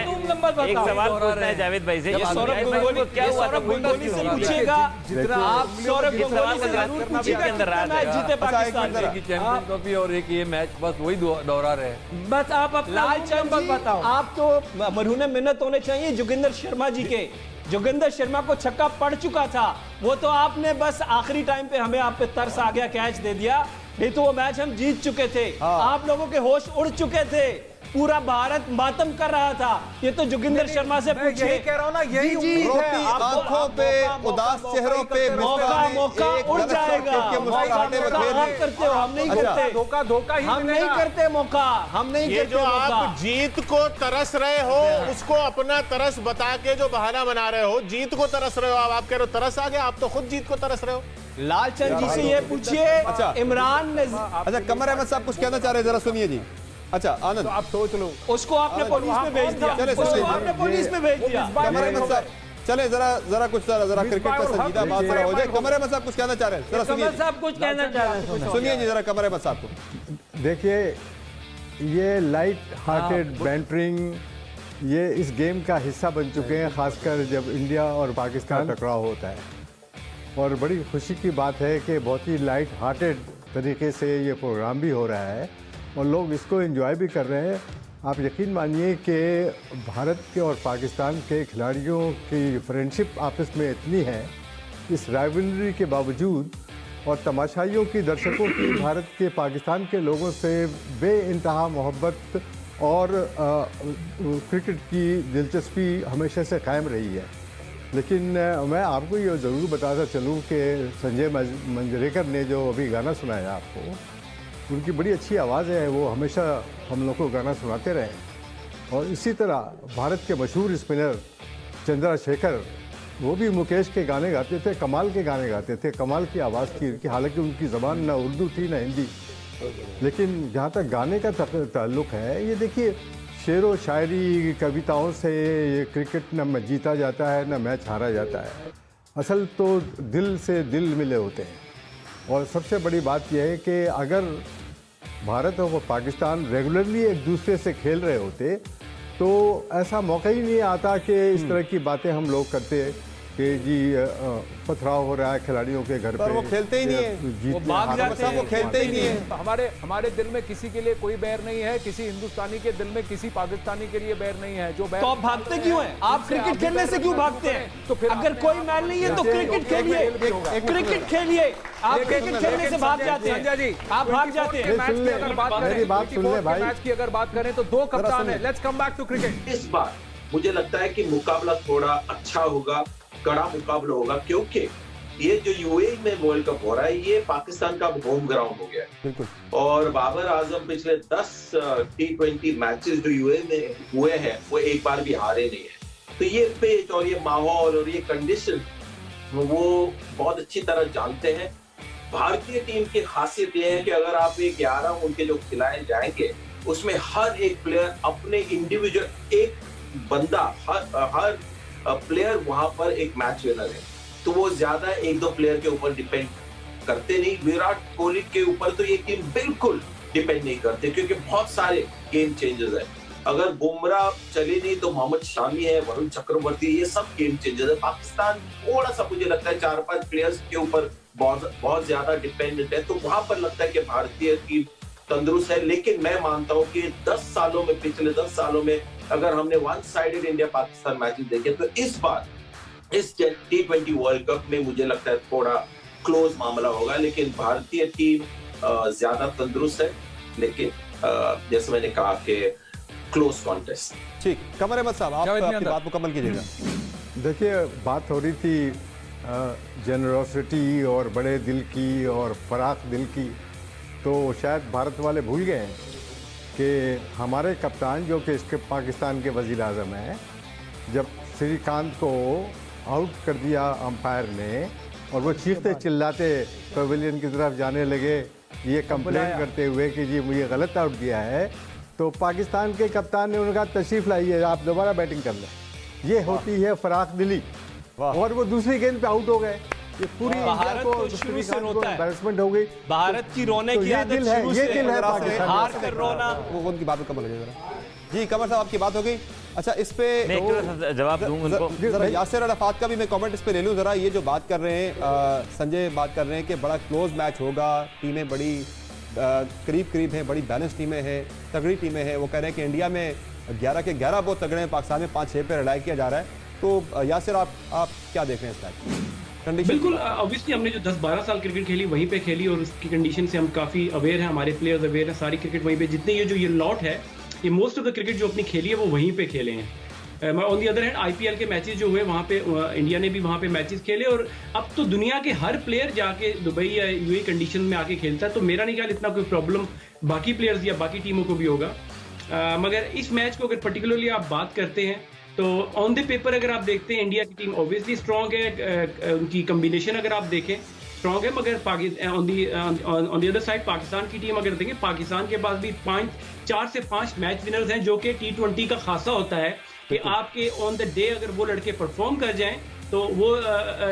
है जावेद भाई से, क्या हुआ था? पूछिएगा आप सौरभ गांगुली से जरूर पूछिएगा मैच जीते पाकिस्तान में। चैंपियंस ट्रॉफी और एक ये मैच बस वही दोहरा रहे। बस आप लालचंद जी बताओ, आप तो मरहूने मिन्नत होने चाहिए जोगिंदर शर्मा जी के। जोगिंदर शर्मा को छक्का पड़ चुका था, वो तो आपने बस आखिरी टाइम पे हमें आप पे तरस आ गया, कैच दे दिया, नहीं तो वो मैच हम जीत चुके थे। आप लोगों के होश उड़ चुके थे, पूरा भारत मातम कर रहा था। ये तो जोगिंदर शर्मा से पूछिए। यही कह रहा हूं ना, यही आंखों पे, उदास चेहरों पे मौका उड़ जाएगा। आप करते हो, हम नहीं करते। धोखा ही हम नहीं करते मौका, हम नहीं करते। जो आप जीत को तरस रहे हो, उसको अपना तरस बता के जो बहाना बना रहे हो, जीत को तरस रहे हो आप कह रहे हो तरस आ गया, आप तो खुद जीत को तरस रहे हो। लालचंद जी से ये पूछिए। इमरान ने, अच्छा कमर अहमद साहब कुछ कहना चाह रहे हैं, जरा सुनिए जी। अच्छा आनंद, तो आप सोच लो। उसको आपने पुलिस में भेज दिया, उसको आपने पुलिस में भेज दिया। कमर अहमद साहब चले जरा कुछ जरा क्रिकेट पर संजीदा बात जरा हो जाए। कमर अहमद साहब कुछ कहना चाह रहे हैं, जरा सुनिए। कमर साहब कुछ कहना चाह रहे हैं, सुनिए जी जरा कमर अहमद साहब को। देखिए, ये लाइट हार्टेड बैंटरिंग ये इस गेम का हिस्सा बन चुके हैं, खासकर जब इंडिया और पाकिस्तान टकराव होता है। और बड़ी खुशी की बात है कि बहुत ही लाइट हार्टेड तरीके से ये प्रोग्राम भी हो रहा है और लोग इसको एंजॉय भी कर रहे हैं। आप यकीन मानिए कि भारत के और पाकिस्तान के खिलाड़ियों की फ्रेंडशिप आपस में इतनी है, इस राइवलरी के बावजूद और तमाशाइयों की, दर्शकों की भारत के, पाकिस्तान के लोगों से बेइंतहा मोहब्बत और क्रिकेट की दिलचस्पी हमेशा से कायम रही है। लेकिन मैं आपको ये ज़रूर बताता चलूँ कि संजय मंजरेकर ने जो अभी गाना सुनाया आपको, उनकी बड़ी अच्छी आवाज़ है, वो हमेशा हम लोग को गाना सुनाते रहे। और इसी तरह भारत के मशहूर स्पिनर चंद्रशेखर, वो भी मुकेश के गाने गाते थे, कमाल के गाने गाते थे, कमाल की आवाज़ थी, हालांकि उनकी ज़बान ना उर्दू थी ना हिंदी। लेकिन जहाँ तक गाने का ताल्लुक़ है, ये देखिए शेरो शायरी कविताओं से ये क्रिकेट न जीता जाता है न मैच हारा जाता है। असल तो दिल से दिल मिले होते हैं। और सबसे बड़ी बात यह है कि अगर भारत और पाकिस्तान रेगुलरली एक दूसरे से खेल रहे होते तो ऐसा मौका ही नहीं आता कि इस तरह की बातें हम लोग करते कि जी पथराव हो रहा है खिलाड़ियों के घर पे। वो खेलते ही नहीं है, वो भाग जाते हैं, वो खेलते ही नहीं है। हमारे दिल में किसी के लिए कोई बैर नहीं है, किसी हिंदुस्तानी के दिल में किसी पाकिस्तानी के लिए बैर नहीं है। जो बैर तो आप भागते क्यों हैं? आप क्रिकेट खेलने से क्यों भागते हैं? तो फिर अगर कोई मैच नहीं है तो क्रिकेट खेलिए, क्रिकेट खेलिए। आप क्रिकेट खेलने से भाग जाते हैं, संजय जी, आप भाग जाते हैं। मेरी बात सुन ले भाई। मैच की अगर बात करें तो 2 कप्तान है। Let's come back to cricket. इस बार मुझे लगता है कि मुकाबला थोड़ा अच्छा होगा, कड़ा मुकाबला होगा, क्योंकि ये जो यूएई में वर्ल्ड कप हो रहा है ये पाकिस्तान का होम ग्राउंड हो गया है। बिल्कुल। और बाबर आजम पिछले 10 T20 मैचेस जो यूएई में हुए हैं वो एक बार भी हारे नहीं है। तो ये पिच और ये माहौल और ये कंडीशन वो बहुत अच्छी तरह जानते हैं। भारतीय टीम की खासियत ये है कि अगर आप ये 11 उनके जो खिलाए जाएंगे उसमें हर एक प्लेयर अपने इंडिविजुअल, एक बंदा हर प्लेयर वहां पर एक मैच विनर है। तो वो ज्यादा 1-2 प्लेयर के ऊपर डिपेंड करते नहीं। विराट कोहली के ऊपर तो ये टीम बिल्कुल डिपेंड नहीं करते, क्योंकि बहुत सारे गेम चेंजर्स है। अगर बुमराह चले नहीं तो मोहम्मद शामी है, वरुण चक्रवर्ती, ये सब गेम चेंजर्स है। पाकिस्तान थोड़ा सा मुझे लगता है 4-5 प्लेयर्स के ऊपर बहुत ज्यादा डिपेंडेंट है। तो वहां पर लगता है कि भारतीय टीम तंदुरुस्त है। लेकिन मैं मानता हूं कि पिछले 10 सालों में अगर हमने one sided India Pakistan matches देखे तो इस बार इस T20 वर्ल्ड कप में मुझे लगता है थोड़ा क्लोज मामला होगा। लेकिन भारतीय टीम ज्यादा तंदुरुस्त है, लेकिन जैसे मैंने कहा कि क्लोज कॉन्टेस्ट। ठीक, कमर अहमद साहब आप अपनी बात मुकम्मल कीजिएगा। देखिए, बात हो रही थी जेनरोसिटी और बड़े दिल की और फराख दिल की, तो शायद भारत वाले भूल गए हैं कि हमारे कप्तान जो कि इसके पाकिस्तान के वज़ीर आज़म हैं, जब श्रीकांत को आउट कर दिया अंपायर ने और वो चीखते चिल्लाते पवेलियन की तरफ जाने लगे ये कंप्लेन करते हुए कि जी मुझे गलत आउट दिया है, तो पाकिस्तान के कप्तान ने उनका तशरीफ़ लाइए, आप दोबारा बैटिंग कर लें। ये होती है फराख दिली। और वो दूसरी गेंद पे आउट हो गए। ये पूरी भारत तो शुरू से रोता है, एम्बैरेसमेंट हो गई। भारत की रोने की आदत शुरू से है, हार कर रोना। वो उनकी बात मुकम्मल कीजिए जरा। जी कमर साहब आपकी बात हो गई। अच्छा, इस पे जवाब दूं उनको। जरा यासिर अराफात का भी मैं कमेंट इस पे ले लूं जरा। ये जो बात कर रहे हैं संजय बात कर रहे हैं कि बड़ा क्लोज मैच होगा, टीमें बड़ी करीब हैं, बड़ी बैलेंस टीमें हैं, तगड़ी टीमें हैं। वो कह रहे हैं कि इंडिया में 11 के 11 बहुत तगड़े हैं, पाकिस्तान में 5-6 पे रिलाय किया जा रहा है। तो यासिर आप क्या देख रहे हैं इस मैच? बिल्कुल, ऑब्वियसली हमने जो 10-12 साल क्रिकेट खेली वहीं पे खेली और उसकी कंडीशन से हम काफ़ी अवेयर हैं, हमारे प्लेयर्स अवेयर हैं, सारी क्रिकेट वहीं पे जितने ये लॉट है, ये मोस्ट ऑफ द क्रिकेट जो अपनी खेली है वो वहीं पे खेले हैं। On the other hand IPL के मैचेस जो हुए वहाँ पे इंडिया ने भी वहाँ पे मैचेस खेले और अब तो दुनिया के हर प्लेयर जाके दुबई या UAE कंडीशन में आके खेलता है। तो मेरा नहीं ख्याल इतना कोई प्रॉब्लम बाकी प्लेयर्स या बाकी टीमों को भी होगा। मगर इस मैच को अगर पर्टिकुलरली आप बात करते हैं तो ऑन द पेपर अगर आप देखते हैं इंडिया की टीम ऑब्वियसली स्ट्रॉन्ग है, उनकी कम्बिनेशन अगर आप देखें स्ट्रॉन्ग है। मगर on the other side Pakistan की टीम अगर देखें, पाकिस्तान के पास भी 4 से 5 मैच विनर्स हैं, जो कि T20 का खासा होता है कि आपके ऑन द डे अगर वो लड़के परफॉर्म कर जाएं तो वो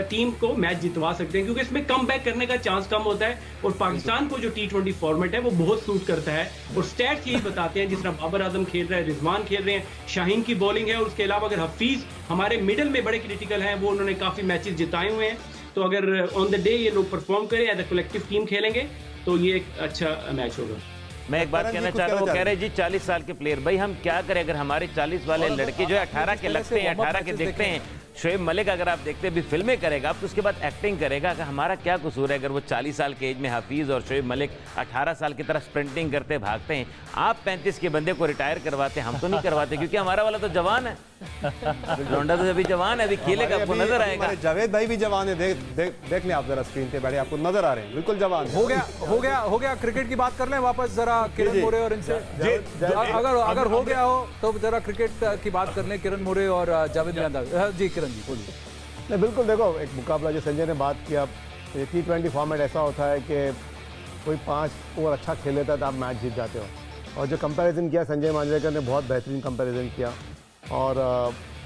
टीम को मैच जितवा सकते हैं, क्योंकि इसमें कम बैक करने का चांस कम होता है। और पाकिस्तान को जो T20 फॉर्मेट है वो बहुत सूट करता है और स्टैट्स यही बताते हैं। जिस तरह बाबर आजम खेल रहे हैं, रिजवान खेल रहे हैं, शाहीन की बॉलिंग है और उसके अलावा अगर हफीज हमारे मिडल में बड़े क्रिटिकल हैं, वो उन्होंने काफ़ी मैचेस जिताए हुए हैं। तो अगर ऑन द डे ये लोग परफॉर्म करें, एज अ कलेक्टिव टीम खेलेंगे तो ये एक अच्छा मैच होगा। मैं एक बात कहना चाह रहा हूँ, कह रहे जी 40 साल के प्लेयर, भाई हम क्या करें अगर हमारे 40 वाले लड़के जो है 18 के लगते हैं, 18 के देखते हैं शोएब मलिक अगर आप देखते हैं अभी फिल्में करेगा, अब तो उसके बाद एक्टिंग करेगा। कि हमारा क्या कसूर है अगर वो 40 साल के एज में हफीज़ और शोएब मलिक 18 साल की तरह स्प्रिंटिंग करते भागते हैं, आप 35 के बंदे को रिटायर करवाते, हम तो नहीं करवाते क्योंकि हमारा वाला तो जवान है। लौंडा तो अभी जवान है, अभी खेलेगा, आपको नजर आएगा। जावेद भाई भी जवान है, देख लें आप जरा स्क्रीन पे बैठे, आपको नजर आ रहे हैं, बिल्कुल जवान है। हो गया क्रिकेट की बात कर लें वापस जरा किरण मोरे और इनसे। अगर हो गया हो तो जरा क्रिकेट की बात कर लें, किरण मोरे और जावेद मियांदाद जी। किरण जी बोलिए। नहीं बिल्कुल, देखो एक मुकाबला जो संजय ने बात किया, T20 फॉर्मेट ऐसा होता है कि कोई 5 ओवर अच्छा खेल लेता है तो आप मैच जीत जाते हो। और जो कंपैरिजन किया संजय मांजरेकर ने, बहुत बेहतरीन कंपैरिजन किया। और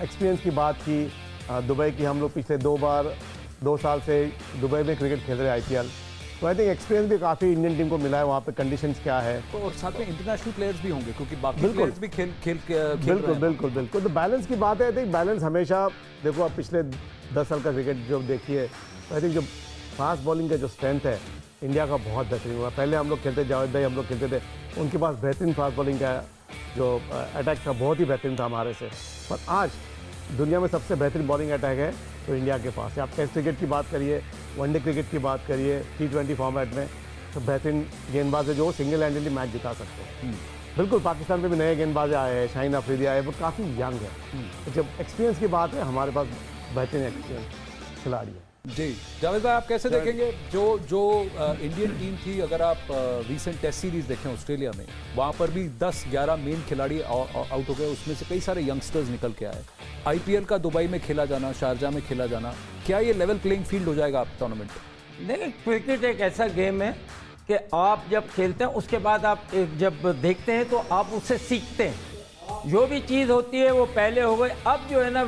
एक्सपीरियंस की बात की, दुबई की, हम लोग पिछले 2 साल से दुबई में क्रिकेट खेल रहे IPL, तो आई थिंक एक्सपीरियंस भी काफ़ी इंडियन टीम को मिला है। वहाँ पे कंडीशंस क्या है, तो और साथ में इंटरनेशनल प्लेयर्स भी होंगे क्योंकि बाकी बिल्कुल प्लेयर्स भी खेल बिल्कुल। तो बैलेंस की बात है, आई थिंक बैलेंस हमेशा, देखो आप पिछले 10 साल का क्रिकेट जो देखिए, तो आई थिंक जो फास्ट बॉलिंग का जो स्ट्रेंथ है इंडिया का बहुत बेहतरीन हुआ। पहले हम लोग खेलते, जावेद भाई हम लोग खेलते थे, उनके पास बेहतरीन फास्ट बॉलिंग का जो अटैक था बहुत ही बेहतरीन था हमारे से। पर आज दुनिया में सबसे बेहतरीन बॉलिंग अटैक है तो इंडिया के पास है। आप टेस्ट क्रिकेट की बात करिए, वनडे क्रिकेट की बात करिए, T20 फॉर्मेट में तो बेहतरीन गेंदबाज है जो सिंगल हैंडली मैच जिता सकते हैं। बिल्कुल, पाकिस्तान में भी नए गेंदबाज आए हैं, शाहीन अफरीदी आए, वो काफ़ी यंग है। तो जब एक्सपीरियंस की बात है, हमारे पास बेहतरीन एक्सपीरियंस खिलाड़ी है। जी जावेद भाई, आप कैसे देखेंगे जो इंडियन टीम थी? अगर आप रीसेंट टेस्ट सीरीज देखें ऑस्ट्रेलिया में, वहाँ पर भी 10-11 मेन खिलाड़ी आउट हो गए, उसमें से कई सारे यंगस्टर्स निकल के आए। IPL का दुबई में खेला जाना, शारजा में खेला जाना, क्या ये लेवल प्लेइंग फील्ड हो जाएगा आप टूर्नामेंट में? नहीं, क्रिकेट एक ऐसा गेम है कि आप जब खेलते हैं उसके बाद आप जब देखते हैं तो आप उससे सीखते हैं। जो भी चीज़ होती है वो पहले हो गई, अब जो है ना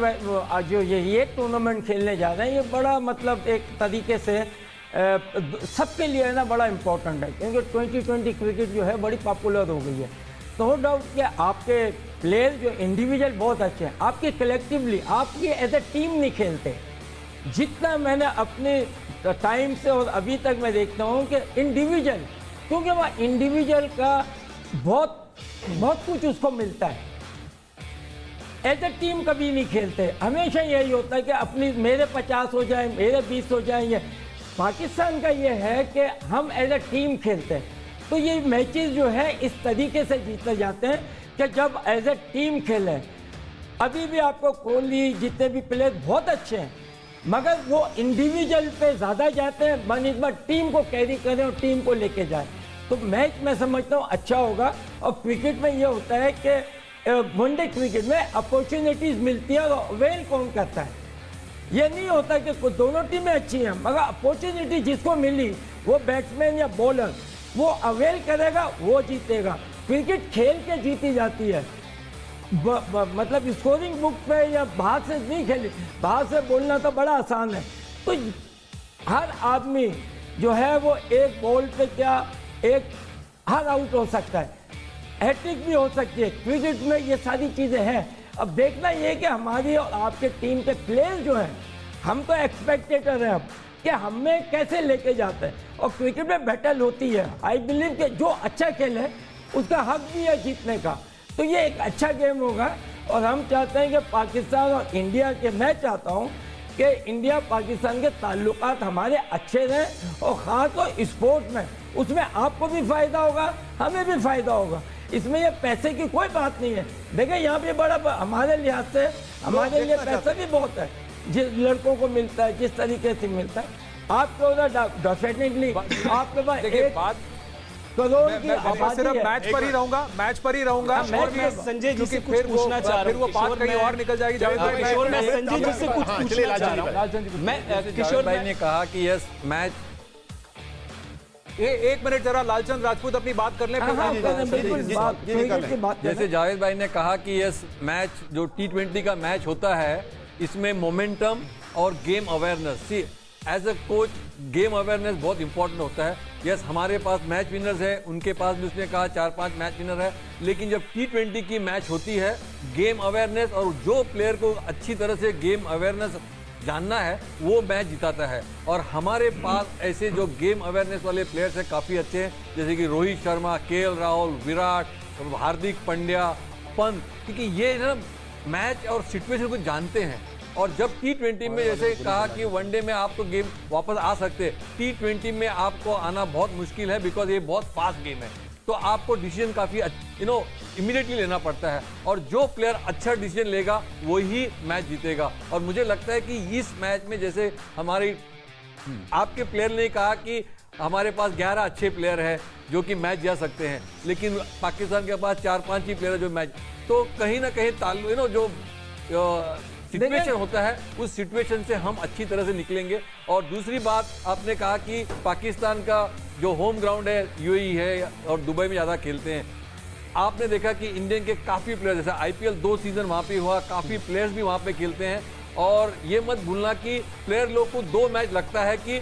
जो ये टूर्नामेंट खेलने जा रहे हैं, ये बड़ा मतलब एक तरीके से सबके लिए है ना बड़ा इम्पोर्टेंट है, क्योंकि 2020 क्रिकेट जो है बड़ी पॉपुलर हो गई है। नो डाउट कि आपके प्लेयर जो इंडिविजुअल बहुत अच्छे हैं, आपके कलेक्टिवली आपकी एज ए टीम नहीं खेलते। जितना मैंने अपने टाइम से और अभी तक मैं देखता हूँ कि इंडिविजुअल, क्योंकि वह इंडिविजुअल का बहुत कुछ उसको मिलता है, एज ए टीम कभी नहीं खेलते। हमेशा यही होता है कि अपनी मेरे 50 हो जाए, मेरे 20 हो जाएंगे। पाकिस्तान का ये है कि हम एज ए टीम खेलते हैं, तो ये मैचेस जो है इस तरीके से जीते जाते हैं कि जब एज ए टीम खेलें। अभी भी आपको कोहली जितने भी प्लेयर बहुत अच्छे हैं, मगर वो इंडिविजुअल पे ज़्यादा जाते हैं, बनिस्बत टीम को कैरी करें और टीम को लेके जाएं, तो मैच मैं समझता हूँ अच्छा होगा। और क्रिकेट में ये होता है कि वनडे क्रिकेट में अपॉर्चुनिटीज़ मिलती है और वेल कौन करता है। ये नहीं होता कि दोनों टीमें अच्छी हैं, मगर अपॉर्चुनिटी जिसको मिली वो बैट्समैन या बॉलर वो अवेल करेगा, वो जीतेगा। क्रिकेट खेल के जीती जाती है, मतलब स्कोरिंग बुक पे या बाहर से नहीं खेली। बाहर से बोलना तो बड़ा आसान है। तो हर आदमी जो है वो एक बॉल पे क्या हर आउट हो सकता है, हैट्रिक भी हो सकती है। क्रिकेट में ये सारी चीज़ें हैं। अब देखना ये कि हमारी और आपके टीम के प्लेयर जो हैं, हम तो एक्सपेक्टेटर हैं अब कि हमें कैसे लेके जाते हैं। और क्रिकेट में बैटल होती है। आई बिलीव कि जो अच्छा खेले उसका हक भी है जीतने का। तो ये एक अच्छा गेम होगा और हम चाहते हैं कि पाकिस्तान और इंडिया के, मैं चाहता हूँ कि इंडिया पाकिस्तान के ताल्लुकात हमारे अच्छे रहें और ख़ास तौर स्पोर्ट में, उसमें आपको भी फ़ायदा होगा, हमें भी फ़ायदा होगा। इसमें ये पैसे की कोई बात नहीं है। देखिए यहाँ पे बड़ा हमारे लिहाज से हमारे लिए पैसा भी बहुत है, जिस लड़कों को मिलता है, जिस तरीके से मिलता है। आपको डेफिनेटली आपके पास एक बात करोड़ की सिर्फ मैच पर ही रहूंगा, संजय जी से कुछ पूछना चाह रहा हूं। फिर वो बात कहीं और निकल जाएगी। किशोर, मैं संजय जी से कुछ पूछना चाह रहा हूं। मैं किशोर भाई ने कहा कि यस मैच, एक मिनट जरा लालचंद राजपूत अपनी बात कर लें। जैसे जावेद भाई ने कहा कि यस मैच जो T20 का मैच होता है, इसमें मोमेंटम और game awareness, see as a coach game awareness बहुत इंपॉर्टेंट होता है। यस हमारे पास मैच विनर्स है, उनके पास भी उसने कहा 4-5 मैच विनर है, लेकिन जब T20 की मैच होती है, गेम अवेयरनेस और जो प्लेयर को अच्छी तरह से गेम अवेयरनेस जानना है वो मैच जिताता है। और हमारे पास ऐसे जो गेम अवेयरनेस वाले प्लेयर्स हैं काफ़ी अच्छे हैं, जैसे कि रोहित शर्मा, KL राहुल, विराट, हार्दिक पांड्या, पंत, क्योंकि ये ना मैच और सिचुएशन को जानते हैं और जब T20 में जैसे कहा कि वनडे में आप तो गेम वापस आ सकते हैं, T20 में आपको आना बहुत मुश्किल है, बिकॉज ये बहुत फास्ट गेम है। तो आपको डिसीजन काफी इमीडिएटली लेना पड़ता है, और जो प्लेयर अच्छा डिसीजन लेगा वही मैच जीतेगा। और मुझे लगता है कि इस मैच में जैसे हमारी आपके प्लेयर ने कहा कि हमारे पास 11 अच्छे प्लेयर हैं जो कि मैच जा सकते हैं, लेकिन पाकिस्तान के पास 4-5 ही प्लेयर है जो मैच, तो कहीं ना कहीं जो सिचुएशन होता है उस सिचुएशन से हम अच्छी तरह से निकलेंगे। और दूसरी बात, आपने कहा कि पाकिस्तान का जो होम ग्राउंड है यूएई है और दुबई में ज़्यादा खेलते हैं। आपने देखा कि इंडियन के काफ़ी प्लेयर, जैसे IPL 2 सीजन वहाँ पे हुआ, काफ़ी प्लेयर्स भी वहाँ पे खेलते हैं। और ये मत भूलना कि प्लेयर लोग को 2 मैच लगता है कि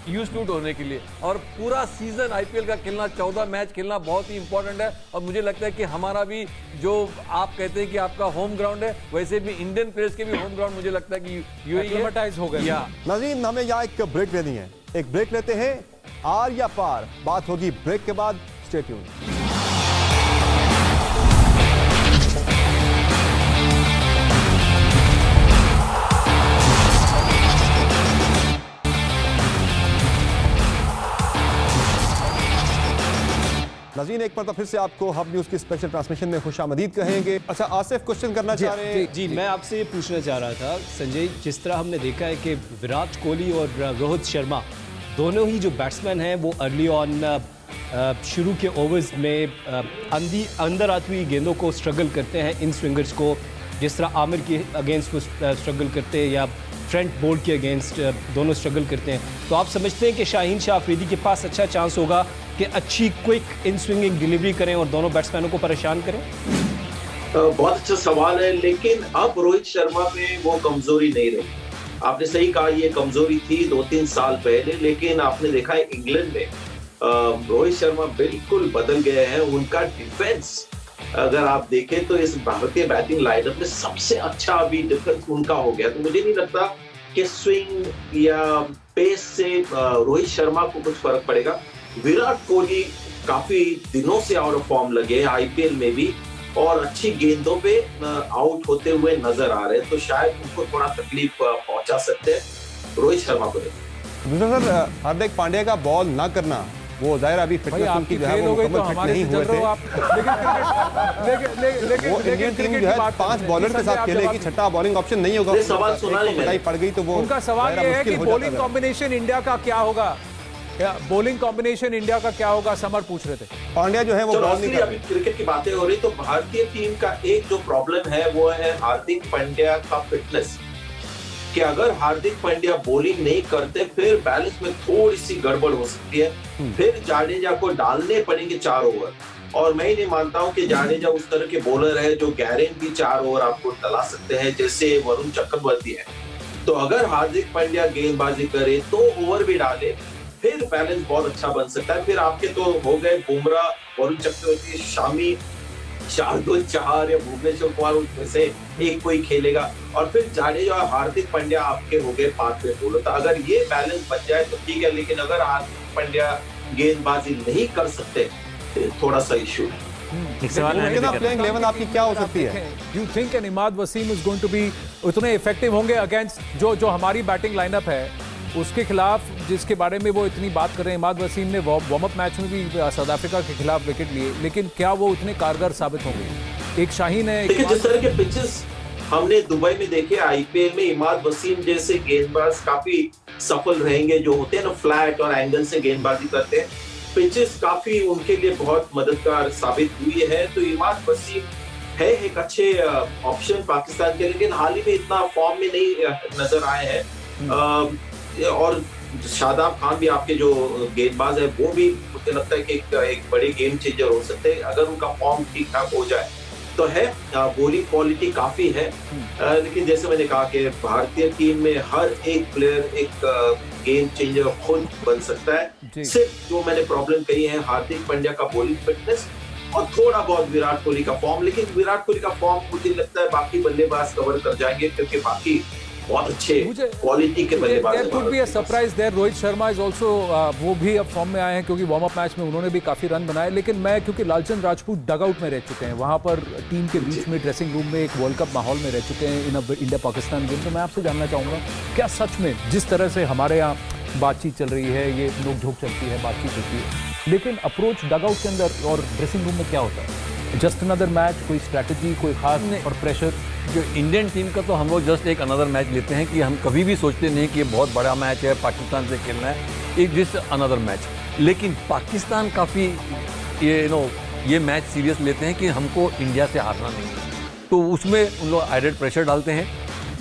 यूज टू होने के लिए, और पूरा सीजन IPL का खेलना, 14 मैच खेलना बहुत ही इंपॉर्टेंट है। और मुझे लगता है कि हमारा भी जो आप कहते हैं कि आपका होम ग्राउंड है, वैसे भी इंडियन प्लेयर्स के भी होम ग्राउंड मुझे लगता है कि यूएई हो गए। नाज़रीन, हमें यहाँ एक ब्रेक लेनी है, एक ब्रेक लेते हैं। आर या पार, बात होगी ब्रेक के बाद। Stay tuned. नाज़रीन, एक बार फिर से आपको हब न्यूज़ की स्पेशल ट्रांसमिशन में खुशामदीद कहेंगे। अच्छा, आसिफ क्वेश्चन करना चाह रहे हैं। जी, मैं आपसे ये पूछना चाह रहा था संजय, जिस तरह हमने देखा है कि विराट कोहली और रोहित शर्मा दोनों ही जो बैट्समैन हैं वो अर्ली ऑन शुरू के ओवर्स में अंदर आती हुई गेंदों को स्ट्रगल करते हैं, इन स्विंगर्स को, जिस तरह आमिर के अगेंस्ट वो स्ट्रगल करते हैं या फ्रंट बोल्ट के अगेंस्ट दोनों स्ट्रगल करते हैं। तो आप समझते हैं कि शाहीन शाह अफरीदी के पास अच्छा चांस होगा कि अच्छी क्विक इन स्विंगिंग डिलीवरी करें और दोनों बैट्समैनों को परेशान करें? बहुत अच्छा सवाल है, लेकिन अब रोहित शर्मा में वो कमजोरी नहीं रही। आपने सही कहा, ये कमजोरी थी 2-3 साल पहले, लेकिन आपने देखा है इंग्लैंड में रोहित शर्मा बिल्कुल बदल गए हैं। उनका डिफेंस अगर आप देखें तो इस भारतीय बैटिंग लाइनअप में सबसे अच्छा अभी डिफेंस उनका हो गया। तो मुझे नहीं लगता कि स्विंग या पेस से रोहित शर्मा को कुछ फर्क पड़ेगा। विराट कोहली काफी दिनों से आउट ऑफ फॉर्म लगे IPL में भी, और अच्छी गेंदों पे आउट होते हुए नजर आ रहे हैं, तो शायद उनको थोड़ा तकलीफ पहुंचा सकते हैं रोहित शर्मा को। सर, हार्दिक पांड्या का बॉल ना करना, वो जाहिर अभी फिटनेस उनकी जो है वो मुकम्मल फिट नहीं हुए थे। वो इंडियन टीम जो है 5 बॉलर के साथ खेलेगी, छठा बॉलिंग ऑप्शन नहीं होगा। सवाल सुना नहीं मैंने, पड़ गई तो वो उनका सवाल ये है कि बॉलिंग कॉम्बिनेशन इंडिया का क्या होगा, बॉलिंग कॉम्बिनेशन इंडिया का क्या होगा, समर पूछ रहे थे। पांड्या जो है वो बॉल नहीं कर अभी क्रिकेट की बातें हो रही, तो भारतीय टीम का एक जो प्रॉब्लम है वो है हार्दिक पांड्या का फिटनेस, कि अगर हार्दिक पांड्या बॉलिंग नहीं करते फिर बैलेंस में थोड़ी सी गड़बड़ हो सकती है, फिर जाडेजा को डालने पड़ेंगे 4 ओवर। और मैं ही नहीं मानता हूं कि जाडेजा उस तरह के बॉलर है जो गारंटी 4 ओवर आपको डला सकते हैं जैसे वरुण चक्रवर्ती है। तो अगर हार्दिक पांड्या गेंदबाजी करे, 2 ओवर भी डाले, फिर बैलेंस बहुत अच्छा बन सकता है। फिर आपके तो हो गए बुमराह, वरुण चक्रवर्ती, शामी, शार्दुल चहर या भुवनेश्वर कुमार, उसमें से एक कोई खेलेगा, और फिर जाडेजा और हार्दिक पांड्या आपके हो गए 5 पे बोलो। तो अगर ये बैलेंस बच जाए तो ठीक है, लेकिन अगर हार्दिक पांड्या गेंदबाजी नहीं कर सकते तो थोड़ा सा इशू है। प्लेइंग 11 आपकी क्या हो सकती है? You think an Imad Wasim is going to be उतने इफेक्टिव होंगे अगेंस्ट जो हमारी बैटिंग लाइनअप है उसके खिलाफ, जिसके बारे में वो इतनी बात कर रहे हैं? इमाद वसीम ने वार्म अप मैच में भी साउथ अफ्रीका के खिलाफ विकेट लिए, लेकिन क्या वो उतने कारगर साबित होंगे? एक शाहीन है, देखिए जिस तरह के पिचेस हमने दुबई में देखे, IPL में इमाद वसीम जैसे गेंदबाज काफी सफल रहेंगे, जो होते हैं ना फ्लैट और एंगल से गेंदबाजी करते हैं। पिचेस काफी उनके लिए बहुत मददगार साबित हुई है। तो इमाद वसीम है एक अच्छे ऑप्शन पाकिस्तान के, लेकिन हाल ही में इतना फॉर्म में नहीं नजर आए हैं। और शादाब खान भी आपके जो गेंदबाज है वो भी मुझे लगता है कि एक बड़े गेम चेंजर हो सकते हैं अगर उनका फॉर्म ठीक ठाक हो जाए। तो है बॉलिंग क्वालिटी काफी है, लेकिन जैसे मैंने कहा कि भारतीय टीम में हर एक प्लेयर एक गेम चेंजर खुद बन सकता है। सिर्फ जो मैंने प्रॉब्लम कही है हार्दिक पांड्या का बॉलिंग फिटनेस और थोड़ा बहुत विराट कोहली का फॉर्म, लेकिन विराट कोहली का फॉर्म मुझे लगता है बाकी बल्लेबाज कवर कर जाएंगे, क्योंकि बाकी बहुत अच्छे क्वालिटी के बल्लेबाज there could be a surprise there. Rohit Sharma is also वो भी अब फॉर्म में आए हैं क्योंकि वार्म अप मैच में उन्होंने भी काफी रन बनाए। लेकिन मैं क्योंकि लालचंद राजपूत डगआउट में रह चुके हैं, वहां पर टीम के बीच में ड्रेसिंग रूम में एक वर्ल्ड कप माहौल में रह चुके हैं इन इंडिया पाकिस्तान गेम, तो मैं आपसे जानना चाहूंगा क्या सच में जिस तरह से हमारे यहाँ बातचीत चल रही है, ये नोक-झोंक चलती है, बातचीत होती है, लेकिन अप्रोच डगआउट के अंदर और ड्रेसिंग रूम में क्या होता है? जस्ट अनदर मैच, कोई स्ट्रैटेजी, कोई खास और प्रेशर? जो इंडियन टीम का तो हम लोग जस्ट एक अनदर मैच लेते हैं कि हम कभी भी सोचते नहीं कि ये बहुत बड़ा मैच है, पाकिस्तान से खेलना है, एक जस्ट अनदर मैच। लेकिन पाकिस्तान काफ़ी ये मैच सीरियस लेते हैं कि हमको इंडिया से हारना नहीं है, तो उसमें उन लोग एडेड प्रेशर डालते हैं।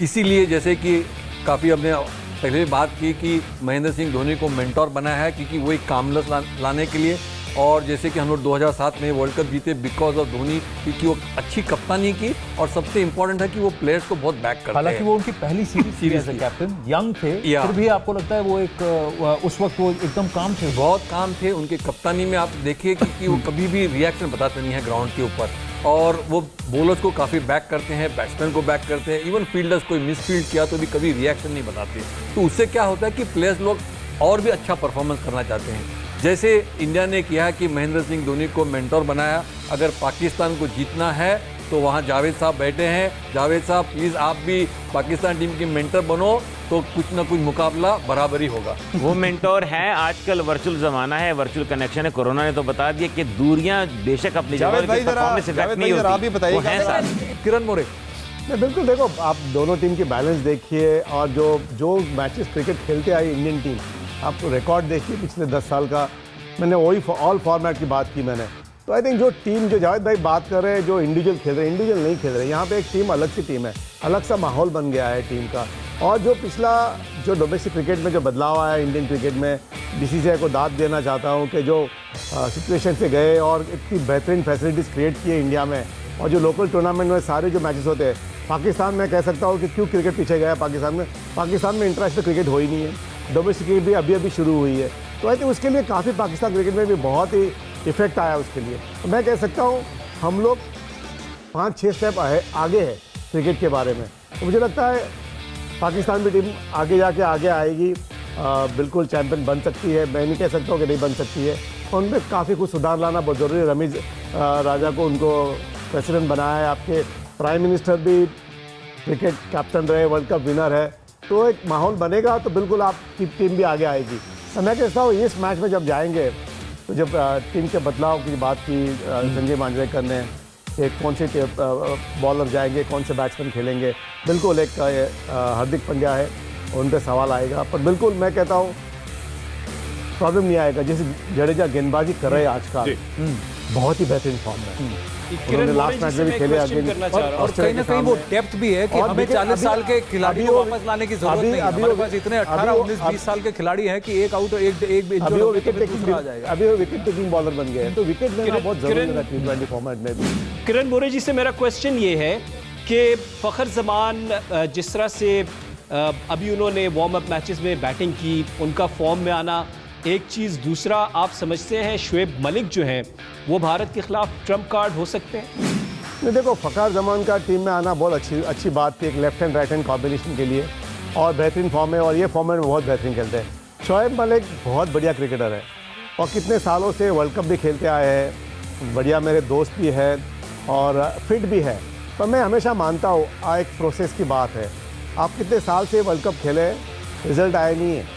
इसीलिए जैसे कि काफ़ी हमने पहले बात की कि महेंद्र सिंह धोनी को मेंटोर बनाया है क्योंकि वो एक कामनेस लाने के लिए, और जैसे कि हम लोग 2007 में वर्ल्ड कप जीते बिकॉज ऑफ धोनी, क्योंकि वो अच्छी कप्तानी की, और सबसे इंपॉर्टेंट है कि वो प्लेयर्स को बहुत बैक करते हैं। हालांकि वो उनकी पहली सीरीज है कैप्टन, यंग थे, फिर भी आपको लगता है वो एक उस वक्त वो एकदम काम थे? बहुत काम थे उनके कप्तानी में। आप देखिए कि वो कभी भी रिएक्शन बताते नहीं है ग्राउंड के ऊपर, और वो बॉलर्स को काफ़ी बैक करते हैं, बैट्समैन को बैक करते हैं, इवन फील्डर्स कोई मिसफील्ड किया तो भी कभी रिएक्शन नहीं बताते। तो उससे क्या होता है कि प्लेयर्स लोग और भी अच्छा परफॉर्मेंस करना चाहते हैं। जैसे इंडिया ने किया कि महेंद्र सिंह धोनी को मेंटोर बनाया, अगर पाकिस्तान को जीतना है तो वहाँ जावेद साहब बैठे हैं, जावेद साहब प्लीज़ आप भी पाकिस्तान टीम के मेंटर बनो, तो कुछ ना कुछ मुकाबला बराबरी होगा। वो मेंटोर है, आजकल वर्चुअल जमाना है, वर्चुअल कनेक्शन है। कोरोना ने तो बता दिया कि दूरियां बेशक अपनी जगह परफॉर्मेंस इफेक्ट नहीं होती। किरण मोरे, बिल्कुल, देखो आप दोनों टीम की बैलेंस देखिए, और जो मैचेस क्रिकेट खेलते आई इंडियन टीम, आप रिकॉर्ड देखिए पिछले 10 साल का, मैंने वही ऑल फॉर्मेट की बात की मैंने। तो आई थिंक जो टीम, जो जावेद भाई बात कर रहे हैं, जो इंडिविजुअल खेल रहे हैं, इंडिविजुअल नहीं खेल रहे, यहाँ पे एक टीम अलग सी टीम है, अलग सा माहौल बन गया है टीम का। और जो पिछला जो डोमेस्टिक क्रिकेट में जो बदलाव आया इंडियन क्रिकेट में, बीसीसीआई को दाद देना चाहता हूँ कि जो सिचुएशन से गए और इतनी बेहतरीन फैसिलिटीज़ क्रिएट किए इंडिया में, और जो लोकल टूर्नामेंट में सारे जो मैचेस होते हैं, पाकिस्तान में कह सकता हूँ कि क्यों क्रिकेट पीछे गया पाकिस्तान में इंटरनेशनल क्रिकेट हो ही नहीं है, डोमेस्टिक क्रिकेट भी अभी अभी शुरू हुई है। तो आई थिंक उसके लिए काफ़ी पाकिस्तान क्रिकेट में भी बहुत ही इफेक्ट आया उसके लिए। तो मैं कह सकता हूँ हम लोग 5-6 स्टेप आगे है क्रिकेट के बारे में। तो मुझे लगता है पाकिस्तान की टीम आगे जाके आगे आएगी, बिल्कुल चैंपियन बन सकती है। मैं नहीं कह सकता हूँ कि नहीं बन सकती है, और उनमें काफ़ी कुछ सुधार लाना बहुत ज़रूरी है। रमीज राजा को उनको प्रेसिडेंट बनाया है, आपके प्राइम मिनिस्टर भी क्रिकेट कैप्टन रहे, वर्ल्ड कप विनर है, तो एक माहौल बनेगा तो बिल्कुल आपकी टीम भी आगे आएगी। तो मैं कहता हूँ इस मैच में जब जाएंगे, तो जब टीम के बदलाव की बात की संजय मांजरेकर ने, कि कौन से बॉलर जाएंगे, कौन से बैट्समैन खेलेंगे, बिल्कुल एक हार्दिक पंड्या है, उन पर सवाल आएगा, पर बिल्कुल मैं कहता हूँ प्रॉब्लम नहीं आएगा। जैसे जडेजा गेंदबाजी कर रहे हैं आजकल, बहुत ही बेहतरीन फॉर्म है, उन्होंने लास्ट मैच में भी खेले, और कहीं ना कहीं वो डेप्थ भी है कि हमें 40 साल के खिलाड़ी को वापस लाने की जरूरत नहीं है। हमारे पास इतने 18, 19, 20 साल के खिलाड़ी हैं कि एक आउट एक अभी वो विकेट टेकिंग बॉलर बन गए हैं, तो विकेट लेना बहुत जरूरी है T20 फॉर्मेट में भी। किरण मोरे जी से मेरा क्वेश्चन ये है कि फखर जमान जिस तरह से अभी उन्होंने वार्म अप मैचेस में बैटिंग की, उनका फॉर्म में आना एक चीज़, दूसरा आप समझते हैं शुएब मलिक जो हैं वो भारत के खिलाफ ट्रम्प कार्ड हो सकते हैं? नहीं, देखो फखर जमान का टीम में आना बहुत अच्छी बात थी, एक left hand right hand combination के लिए, और बेहतरीन फॉर्म है, और ये फॉर्मेट में बहुत बेहतरीन खेलते हैं। शुएब मलिक बहुत बढ़िया क्रिकेटर है, और कितने सालों से वर्ल्ड कप भी खेलते आए हैं, बढ़िया मेरे दोस्त भी है और फिट भी है। पर मैं हमेशा मानता हूँ एक प्रोसेस की बात है, आप कितने साल से वर्ल्ड कप खेले, रिजल्ट आया नहीं है,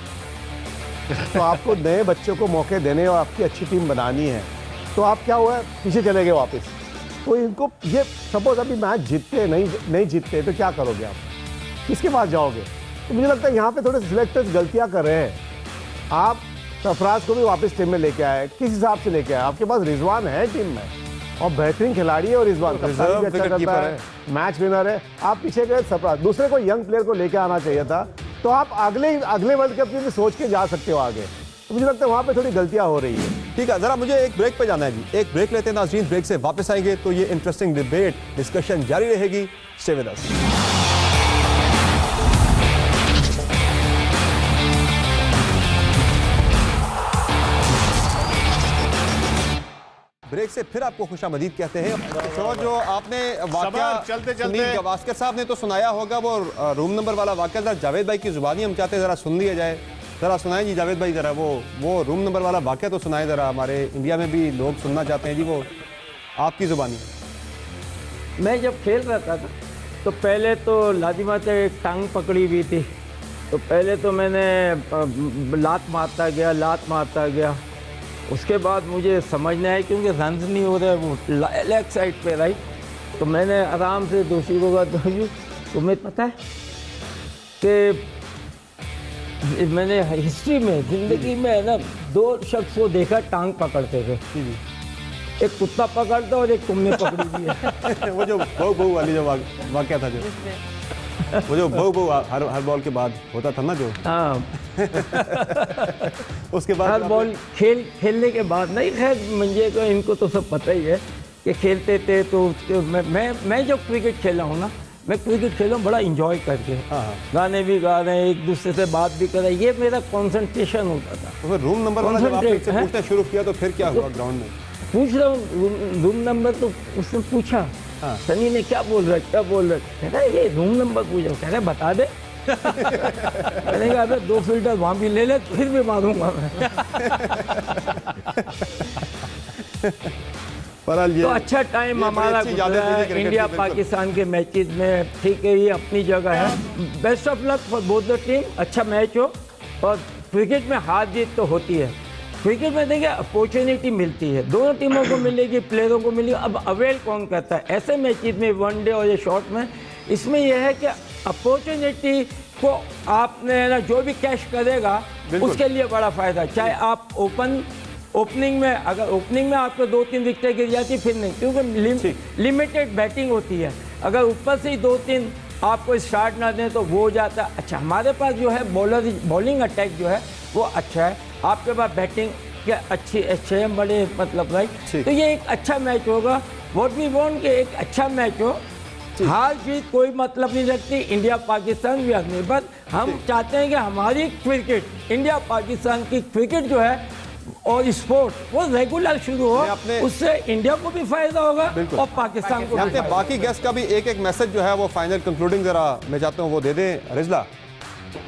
तो आपको नए बच्चों को मौके देने और आपकी अच्छी टीम बनानी है, तो आप क्या हुआ है पीछे चले गए वापस। तो इनको ये सपोज अभी मैच जीतते नहीं जीतते तो क्या करोगे आप, किसके पास जाओगे? तो मुझे लगता है यहाँ पे थोड़े सिलेक्टर्स गलतियाँ कर रहे हैं। आप सरफराज को भी वापस टीम में लेके आए, किस हिसाब से लेके आए? आपके पास रिजवान है टीम में, और बेहतरीन खिलाड़ी है, और रिजवान अच्छा करता है, मैच विनर है। आप पीछे गए सरफराज, दूसरे को यंग प्लेयर को लेके आना चाहिए था, तो आप अगले वर्ल्ड कप में सोच के जा सकते हो आगे। तो मुझे लगता है वहाँ पे थोड़ी गलतियाँ हो रही है। ठीक है, जरा मुझे एक ब्रेक पे जाना है जी, एक ब्रेक लेते हैं नाज़रीन, ब्रेक से वापस आएंगे तो ये इंटरेस्टिंग डिस्कशन जारी रहेगी। Stay with us. ब्रेक से फिर आपको खुशामदीद कहते हैं। तो जो आपने वाकया चलते सुनील गावस्कर साहब ने तो सुनाया होगा, वो रूम नंबर वाला वाकया जरा जावेद भाई की जुबानी हम चाहते हैं जरा सुन लिया जाए। जरा सुनाएं जी जावेद भाई, जरा वो रूम नंबर वाला वाकया तो सुनाएं जरा, हमारे इंडिया में भी लोग सुनना चाहते हैं जी वो आपकी जुबानी। मैं जब खेल रहा था तो पहले तो लाजिमा से एक टांग पकड़ी हुई थी, तो पहले तो मैंने लात मारता गया। उसके बाद मुझे समझ नहीं आया क्योंकि रन्स नहीं हो रहे वो लेग साइड पे, राइट। तो मैंने आराम से दोषी को कहा तुम्हें पता है कि मैंने हिस्ट्री में ज़िंदगी में ना 2 शख्स को देखा टांग पकड़ते थे, एक कुत्ता पकड़ता और एक तुमने पकड़ी हुई है। वो जो बहु वाली जो वाकया था, जो वो जो बहु हर बॉल के बाद होता था ना, जो हाँ उसके बाद हर बॉल खेलने के बाद नहीं, खैर मंजे को इनको तो सब पता ही है कि खेलते थे। तो मैं जब क्रिकेट खेला हूँ ना, मैं क्रिकेट खेला हूँ बड़ा इंजॉय करके, गाने भी गा रहे हैं, एक दूसरे से बात भी कर रहे हैं, ये मेरा कंसंट्रेशन होता था। तो रूम नंबर वाला जब आपने इससे पूछना शुरू किया तो फिर क्या हुआ ग्राउंड में? पूछ रहा हूँ रूम नंबर, तो उसने पूछा सनी ने क्या बोल रहा है, कह रहा है ये रूम नंबर पूछा, कह रहा है बता दे। मैंने कहा 2 फिल्टर वहाँ भी ले ले फिर भी मारूंगा मैं। तो अच्छा टाइम हमारा इंडिया पाकिस्तान के मैचेस में, ठीक है, ये अपनी जगह है। Best of luck for both the team, अच्छा मैच हो। और क्रिकेट में हार जीत तो होती है, क्रिकेट में देखिए अपॉर्चुनिटी मिलती है, दोनों टीमों को मिलेगी, प्लेयरों को मिलेगी। अब अवेल कौन करता है ऐसे मैचेस में, वनडे और ये शॉर्ट में? इसमें यह है कि अपॉर्चुनिटी को आपने ना जो भी कैश करेगा उसके लिए बड़ा फ़ायदा। चाहे आप ओपनिंग में, अगर ओपनिंग में आपको 2-3 विकेटें गिर जाती फिर नहीं, क्योंकि लिमिटेड बैटिंग होती है। अगर ऊपर से ही 2-3 आपको स्टार्ट ना दें तो वो हो जाता है। अच्छा, हमारे पास जो है बॉलिंग अटैक जो है वो अच्छा है, आपके पास बैटिंग के अच्छे हैं बड़े, मतलब राइट। तो ये एक अच्छा मैच होगा। वॉट वी वांट कि एक अच्छा मैच हो, हार जीत कोई मतलब नहीं रखती, इंडिया पाकिस्तान भी नहीं, बट हम चाहते हैं कि हमारी क्रिकेट, इंडिया पाकिस्तान की क्रिकेट जो है और स्पोर्ट वो रेगुलर शुरू हो, उससे इंडिया को भी फायदा होगा और पाकिस्तान को भी। बाकी गेस्ट का भी एक मैसेज जो है वो फाइनल कंक्लूडिंग जरा मैं चाहता हूँ वो दे दें रिजला।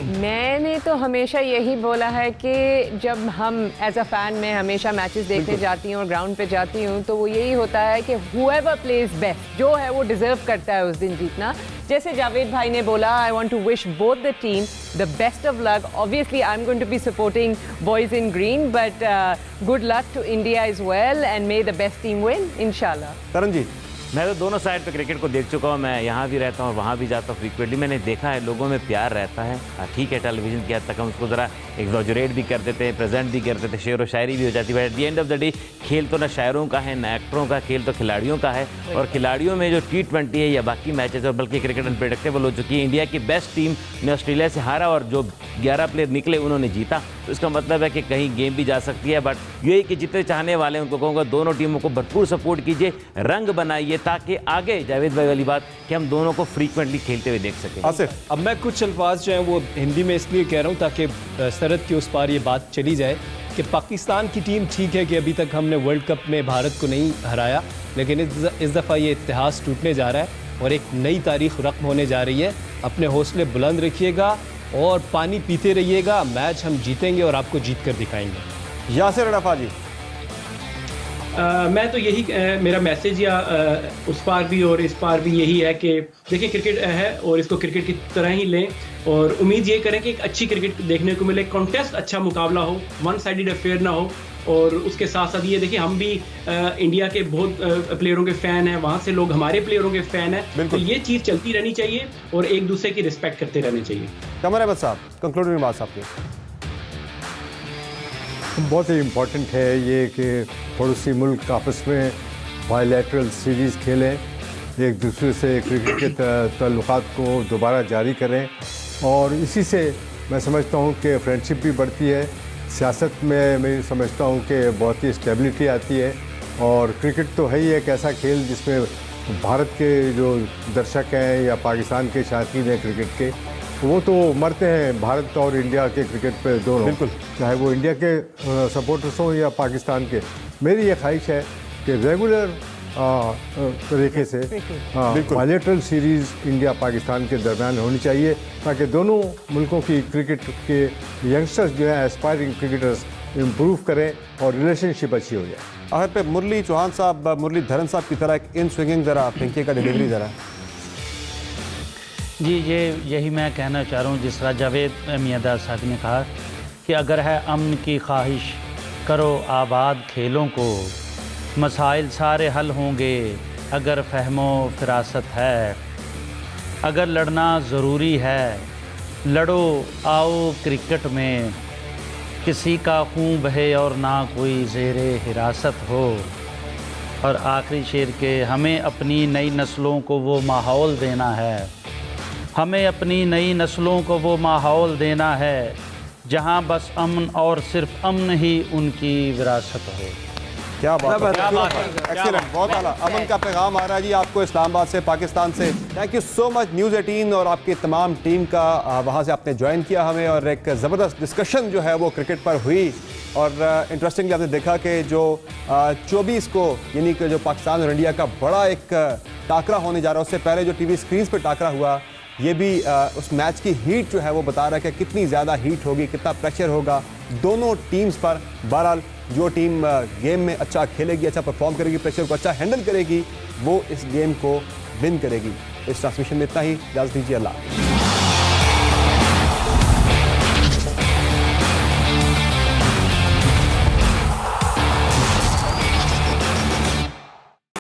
मैंने तो हमेशा यही बोला है कि जब हम एज अ फैन में हमेशा मैचेस देखने जाती हूँ और ग्राउंड पे जाती हूँ तो वो यही होता है कि whoever plays best जो है वो डिजर्व करता है उस दिन जीतना। जैसे जावेद भाई ने बोला, I want to wish both the team the best of luck. Obviously I am going to be supporting boys in green, but good luck to India as well and may the best team win इंशाल्लाह। करण जी, मैं तो दोनों side पे cricket को देख चुका हूँ, मैं यहाँ भी रहता हूँ और वहाँ भी जाता हूँ फ्रीक्वेंटली। मैंने देखा है लोगों में प्यार रहता है। ठीक है, टेलीविज़न की हद तक हम उसको ज़रा एग्जॉजरेट भी कर देते हैं, प्रेजेंट भी कर देते हैं, शेर व शायरी भी हो जाती है। At the end of the day खेल तो ना शायरों का है ना एक्टरों का, खेल तो खिलाड़ियों का है। और खिलाड़ियों में जो T20 है या बाकी मैचेस, और बल्कि क्रिकेट अनप्रेडिक्टेबल हो चुकी है। इंडिया की बेस्ट टीम ने ऑस्ट्रेलिया से हारा और जो 11 प्लेयर निकले उन्होंने जीता, तो इसका मतलब है कि कहीं गेम भी जा सकती है। बट यही कि जितने चाहने वाले हैं उनको कहूँगा दोनों टीमों को भरपूर सपोर्ट कीजिए, रंग बनाइए, ताकि आगे जावेद भाई वाली बात कि हम दोनों को फ्रीक्वेंटली खेलते हुए देख सकें। आसिफ, अब मैं कुछ अल्फाज जो हैं वो हिंदी में इसलिए कह रहा हूँ ताकि सरहद के उस पार ये बात चली जाए कि पाकिस्तान की टीम ठीक है कि अभी तक हमने वर्ल्ड कप में भारत को नहीं हराया, लेकिन इस दफ़ा ये इतिहास टूटने जा रहा है और एक नई तारीख रक़्म होने जा रही है। अपने हौसले बुलंद रखिएगा और पानी पीते रहिएगा, मैच हम जीतेंगे और आपको जीत कर दिखाएंगे। यासिर रफ़ा जी, मैं तो यही मेरा मैसेज या उस पार भी और इस पार भी यही है कि देखिए क्रिकेट है और इसको क्रिकेट की तरह ही लें और उम्मीद ये करें कि एक अच्छी क्रिकेट देखने को मिले, कॉन्टेस्ट अच्छा मुकाबला हो, वन साइडेड अफेयर ना हो। और उसके साथ साथ ये देखिए हम भी इंडिया के बहुत प्लेयरों के फ़ैन हैं, वहाँ से लोग हमारे प्लेयरों के फ़ैन हैं, तो ये चीज़ चलती रहनी चाहिए और एक दूसरे की रिस्पेक्ट करते रहने चाहिए। कमर अहमद साहब, कंक्लूडिंग बात आपके। बहुत ही इम्पोर्टेंट है ये कि पड़ोसी मुल्क आपस में बायलैटरल सीरीज़ खेलें, एक दूसरे से क्रिकेट के ताल्लुकात को दोबारा जारी करें और इसी से मैं समझता हूँ कि फ्रेंडशिप भी बढ़ती है। सियासत में मैं समझता हूँ कि बहुत ही स्टेबिलिटी आती है और क्रिकेट तो है ही एक ऐसा खेल जिसमें भारत के जो दर्शक हैं या पाकिस्तान के शौकीन हैं क्रिकेट के, वो तो मरते हैं भारत और इंडिया के क्रिकेट पे दोनों, चाहे वो इंडिया के सपोर्टर्स हों या पाकिस्तान के। मेरी ये ख्वाहिश है कि रेगुलर तरीके से बायलैटरल सीरीज़ इंडिया पाकिस्तान के दरमियान होनी चाहिए, ताकि दोनों मुल्कों की क्रिकेट के यंगस्टर्स जो है एस्पायरिंग क्रिकेटर्स इम्प्रूव करें और रिलेशनशिप अच्छी हो जाए। आखिर पे मुरली चौहान साहब, मुरलीधरन साहब की तरह एक इन स्विंगिंग ज़रा पिंकी का डिलीवरी ज़रा। जी यही मैं कहना चाह रहा हूँ, जिस तरह जावेद मियाँदाद साहब ने कहा कि अगर है अमन की ख्वाहिश करो आबाद खेलों को, मसाइल सारे हल होंगे अगर फहमो फिरासत है, अगर लड़ना ज़रूरी है लड़ो आओ क्रिकेट में, किसी का खून बहे और ना कोई ज़ेरे हिरासत हो। और आखिरी शेर के हमें अपनी नई नस्लों को वो माहौल देना है, हमें अपनी नई नस्लों को वो माहौल देना है जहां बस अमन और सिर्फ अमन ही उनकी विरासत हो। क्या बात है, एक्सीलेंट, बहुत आला। अमन का पैगाम आ रहा है जी आपको इस्लामाबाद से, पाकिस्तान से। Thank you so much news 18 और आपकी तमाम टीम का, वहाँ से आपने ज्वाइन किया हमें और एक ज़बरदस्त डिस्कशन जो है वो क्रिकेट पर हुई। और इंटरेस्टिंगली आपने देखा कि जो 24 को यानी कि जो पाकिस्तान और इंडिया का बड़ा एक टाकरा होने जा रहा है, उससे पहले जो टीवी स्क्रीन पर टाकरा हुआ, ये भी उस मैच की हीट जो है वो बता रहा है कि कितनी ज़्यादा हीट होगी, कितना प्रेशर होगा दोनों टीम्स पर। बहरहाल जो टीम गेम में अच्छा खेलेगी, अच्छा परफॉर्म करेगी, प्रेशर को अच्छा हैंडल करेगी, वो इस गेम को विन करेगी। इस ट्रांसमिशन में इतना ही, इजाज़त दीजिए, अल्लाह।